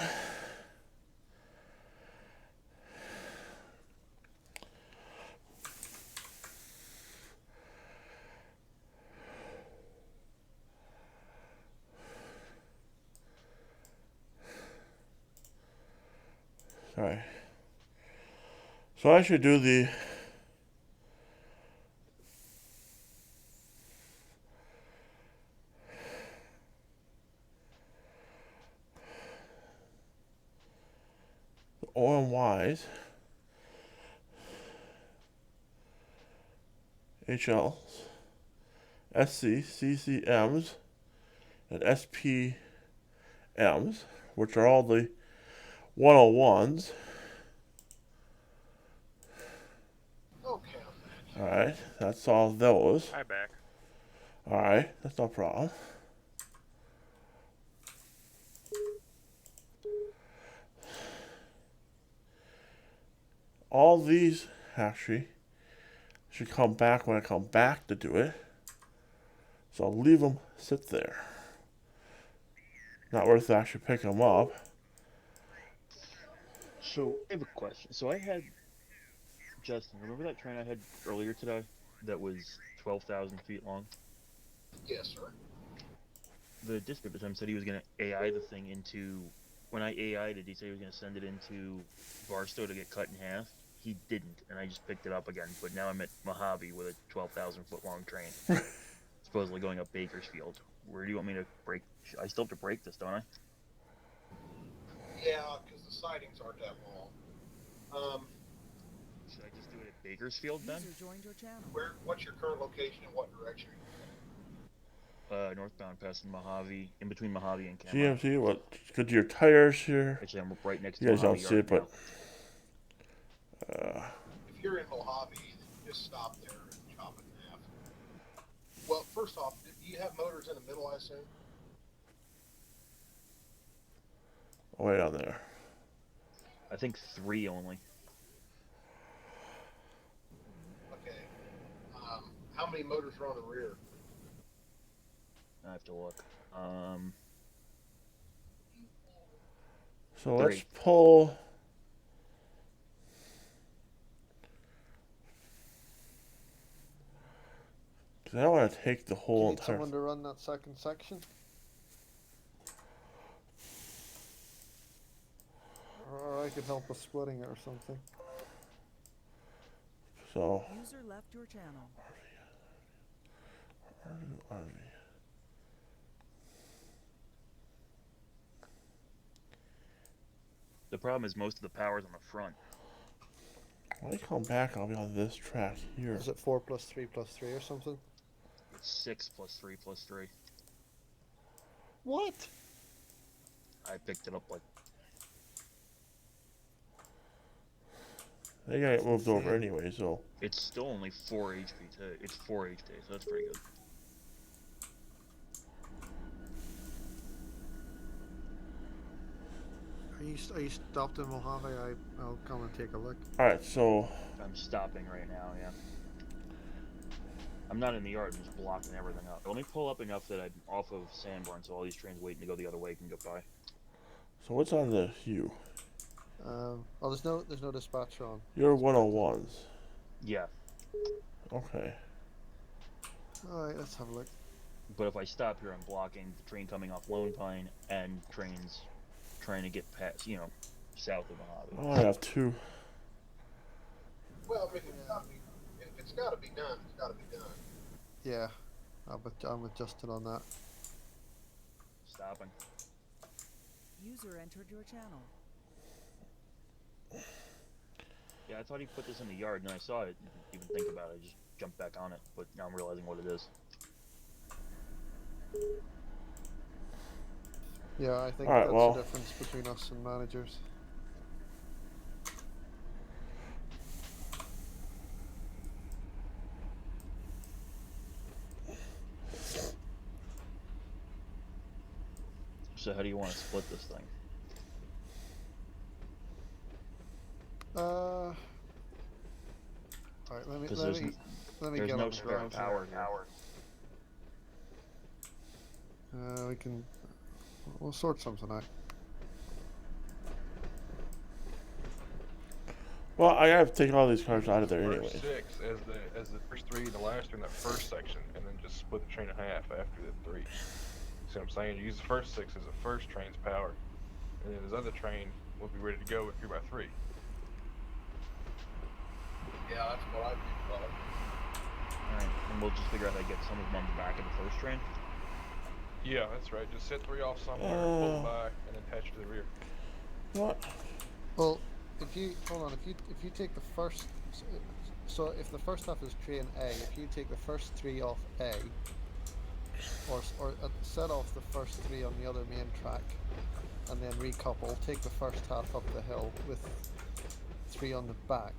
Sorry. So I should do the OMYs, HLs, SC, CCMs, and SPMs, which are all the 101s. Okay. Alright, that's all those. Hi, back. Alright, that's no problem. all these actually should come back when I come back to do it. So I'll leave them sit there. Not worth it actually pick them up. So I have a question. So I had Justin. Remember that train I had earlier today that was 12,000 feet long? Yes, sir. The dispatch time said he was going to AI the thing into. When I AI'd it, he said he was going to send it into Barstow to get cut in half. He didn't, and I just picked it up again. But now I'm at Mojave with a 12,000 foot long train, supposedly going up Bakersfield. Where do you want me to break? I still have to break this, don't I? Yeah, because the sightings aren't that long. Should I just do it at Bakersfield then? User joined your channel. What's your current location and what direction? Northbound past Mojave, in between Mojave and Cameron. GMT, what? Good to your tires here. Actually, I'm right next You to guys Mojave don't see it, but. If you're in Mojave, then just stop there and chop it in half. Well, first off, do you have motors in the middle, I assume? Way down there. I think 3 only. Okay. How many motors are on the rear? I have to look. So 3. let's pull. Because I don't want to take the whole Do you need entire. someone to run that second section? Or I could help with splitting it or something. So. User left your channel. The problem is most of the power's on the front. When I come back, I'll be on this track here. Is it 4 plus 3 plus 3 or something? It's 6 plus 3 plus 3. What? I picked it up like. They got moved over anyway, so. It's still only 4 HP too. It's 4 HP, so that's pretty good. Are you stopped in Mojave? I'll come and take a look. Alright, so. I'm stopping right now, yeah. I'm not in the yard, I'm just blocking everything up. Let me pull up enough that I'm off of Sanborn so all these trains waiting to go the other way can go by. So what's on the Hue? There's no dispatcher on. You're 101s. Yeah. Okay. Alright, let's have a look. But if I stop here, I'm blocking the train coming off Lone Pine and trains trying to get past, south of Mojave. Oh, I have 2. Well, I mean, if it's got to be done, it's got to be done. Yeah, I'm adjusted on that. Stopping. User entered your channel. Yeah, I thought he put this in the yard, and then I saw it. Didn't even think about it. I just jumped back on it, but now I'm realizing what it is. Yeah, I think Alright, that's the difference between us and managers. So how do you want to split this thing? Alright, let me there's get no on the spare ground power here. We'll sort something out. Well, I have to take all these cars out of there anyway. First 6 as the first 3, the last 3 in that first section, and then just split the train in half after the 3. See what I'm saying? You use the first 6 as the first train's power, and then this other train will be ready to go with 3x3. Yeah, that's what I think about it. Alright, and we'll just figure out how to get some of them on the back of the first train. Yeah, that's right. Just set 3 off somewhere, pull them back, and attach to the rear. What? Well, if you take the first, so if the first stuff is train A, if you take the first 3 off A, or set off the first 3 on the other main track, and then recouple, take the first half up the hill with 3 on the back,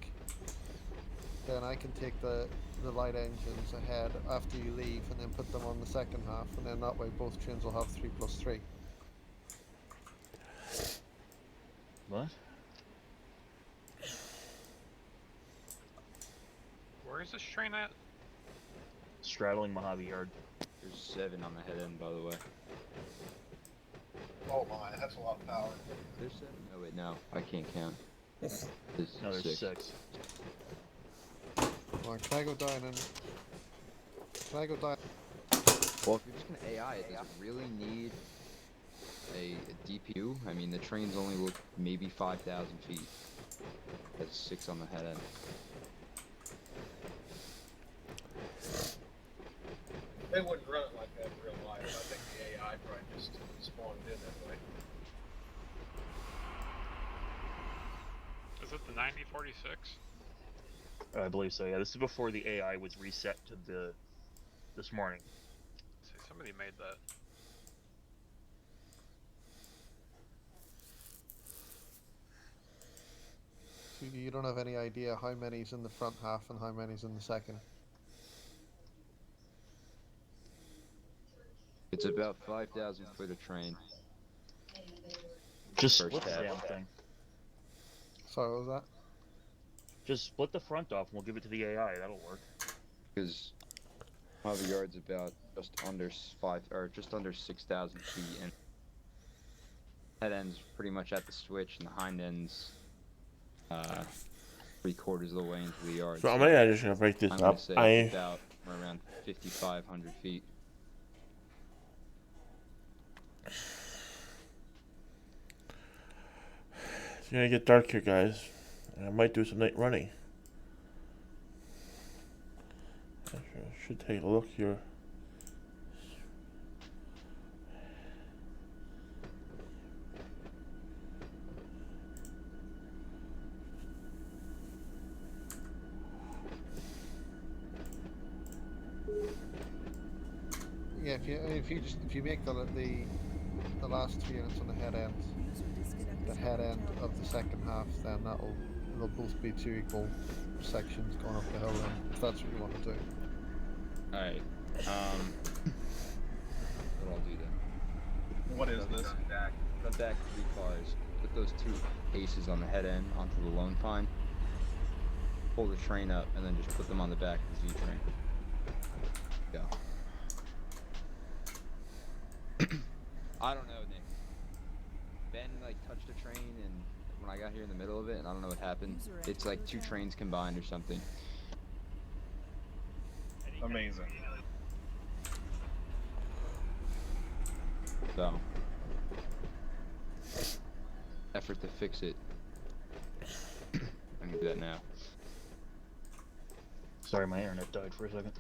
then I can take the light engines ahead after you leave and then put them on the second half, and then that way both trains will have 3 plus 3. What? Where's this train at? Straddling Mojave Yard. There's 7 on the head end, by the way. Oh my, that's a lot of power. There's 7? Oh wait, no, I can't count. There's No, there's 6. Well, can I go down and... Can I go down? Well, if you're just gonna AI it, does it really need a DPU? I mean, the trains only look maybe 5,000 feet. That's 6 on the head end. They wouldn't run it like that in real life. I think the AI probably just spawned in that way. Is it the 9046? I believe so. Yeah, this is before the AI was reset to this morning. See, somebody made that. So you don't have any idea how many's in the front half and how many's in the second? It's about 5,000 foot of train. Just First split the half. damn thing. Sorry, what was that? Just split the front off and we'll give it to the AI. That'll work. Because Mojave Yard's about just under 6,000 feet, and head end's pretty much at the switch, and the hind end's 3/4 of the way into the yard. So I'm just gonna break this I'm up. gonna say it's about around 5,500 feet. It's gonna get dark here, guys. I might do some night running. I should take a look here. Yeah, if you make the last 3 units on the head end, the head end of the second half, then they'll both be 2 equal sections going up the hill. Then, if that's what you want to do. All right. What I'll do then? What is this? Cut back 3 cars. Put those 2 aces on the head end onto the lone pine. Pull the train up, and then just put them on the back of the Z train. Go. I don't know, Nick. Ben touched a train, and when I got here in the middle of it, and I don't know what happened. It's like 2 trains combined or something. Amazing. So, effort to fix it. I can do that now. Sorry, my internet died for a second.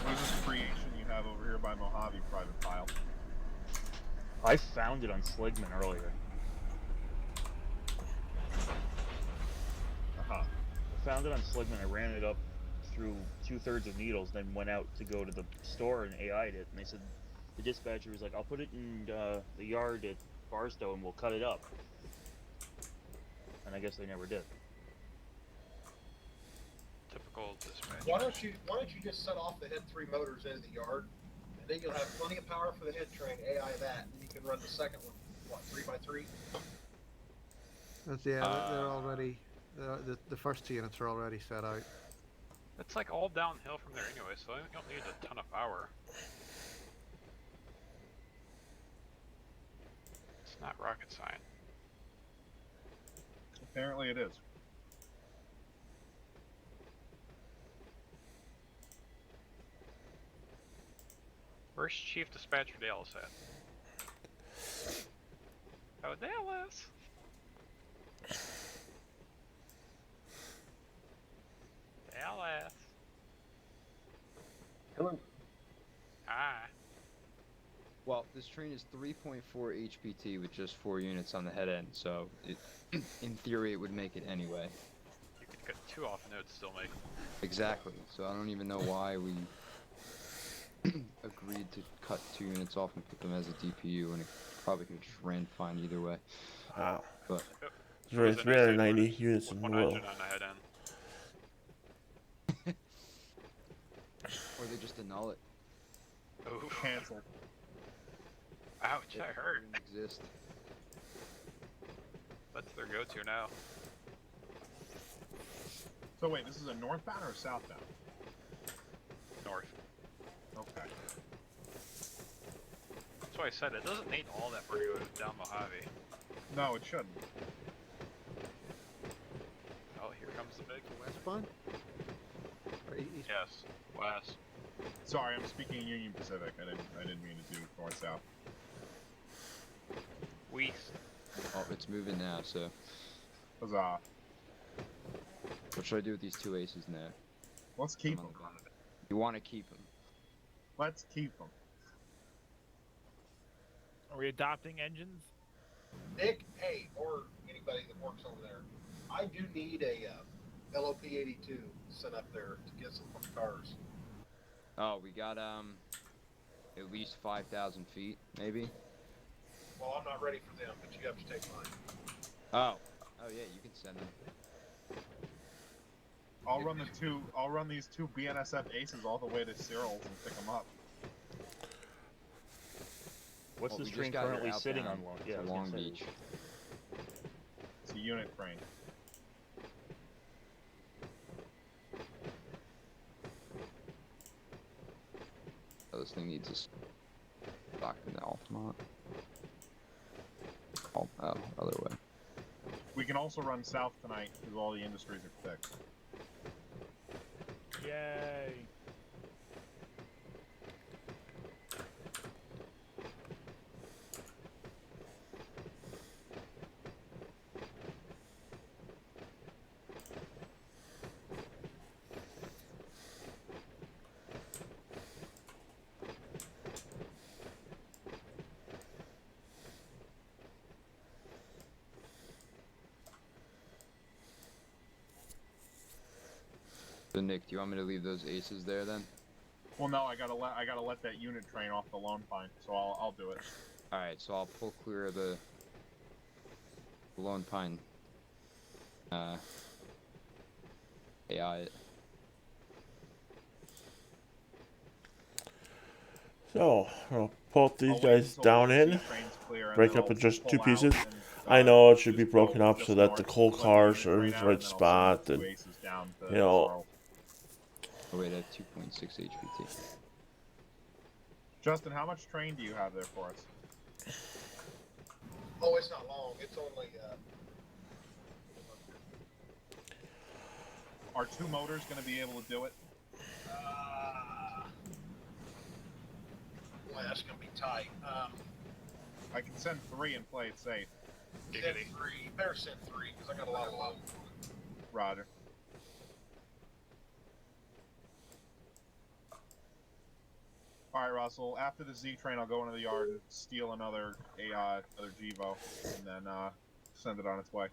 What is this creation you have over here by Mojave private file? I found it on Sligman earlier. Uh-huh. I found it on Sligman. I ran it up through 2/3 of needles, then went out to go to the store and AI'd it. And they said, the dispatcher was like, I'll put it in the yard at Barstow and we'll cut it up. And I guess they never did. Typical dispatch. Why don't you just set off the head 3 motors into the yard, and then you'll have plenty of power for the head train. AI that, and you can run the second one. What, 3x3? That's, yeah, they're already. The first 2 units are already set out. It's like all downhill from there anyway, so you don't need a ton of power. It's not rocket science. Apparently it is. Where's Chief Dispatcher Dallas at? Oh, Dallas! Dallas! Hello. Hi. Well, this train is 3.4 HPT with just 4 units on the head end, so in theory it would make it anyway. You could cut 2 off and it would still make it. Exactly. So I don't even know why we agreed to cut 2 units off and put them as a DPU, and it probably could just ran fine either way. Wow. But there's 390 units in the world. On the head end. Or they just annul it. Oof. Cancel. Ouch, I hurt. Exist. That's their go-to now. So wait, this is a northbound or a southbound? North. Okay. That's why I said it doesn't need all that far to go down Mojave. No, it shouldn't. Oh, here comes the big Westbound? Or east? Yes, west. Sorry, I'm speaking Union Pacific. I didn't mean to do north south. West. Oh, it's moving now, so. Huzzah. What should I do with these 2 aces now? Let's keep them. You want to keep them. Let's keep them. Are we adopting engines? Nick, hey, or anybody that works over there, I do need a LOP 82 sent up there to get some cars. Oh, we got at least 5,000 feet, maybe. Well, I'm not ready for them, but you have to take mine. Oh yeah, you can send them. I'll run these 2 BNSF aces all the way to Cyril's and pick them up. What's Well, this we train just got currently your sitting on? outbound Long? to Yeah, I was Long gonna say. Beach. It's a unit train. Oh, this thing needs a stock in the Altamont. Oh, other way. We can also run south tonight because all the industries are fixed. Yay. So Nick, do you want me to leave those aces there then? Well, no, I gotta let that unit train off the Lone Pine, so I'll do it. All right, so I'll pull clear of the Lone Pine. AI. So, I'll put these I'll wait guys until down the in, sea train's clear, and break then up I'll in just pull 2 out pieces. and, I know it should be just broken go up so just that the north, coal let cars unit are in train the out, right and then I'll spot, send the 2 and aces down to you know. Sorrel. Oh wait, I have 2.6 HPT. Justin, how much train do you have there for us? Oh, it's not long. It's only. Are 2 motors going to be able to do it? Boy, that's gonna be tight. I can send 3 and play it safe. Send 3. Better send 3 because I got a lot of load. Roger. Alright, Russell, after the Z train, I'll go into the yard and steal another GEVO, and then send it on its way.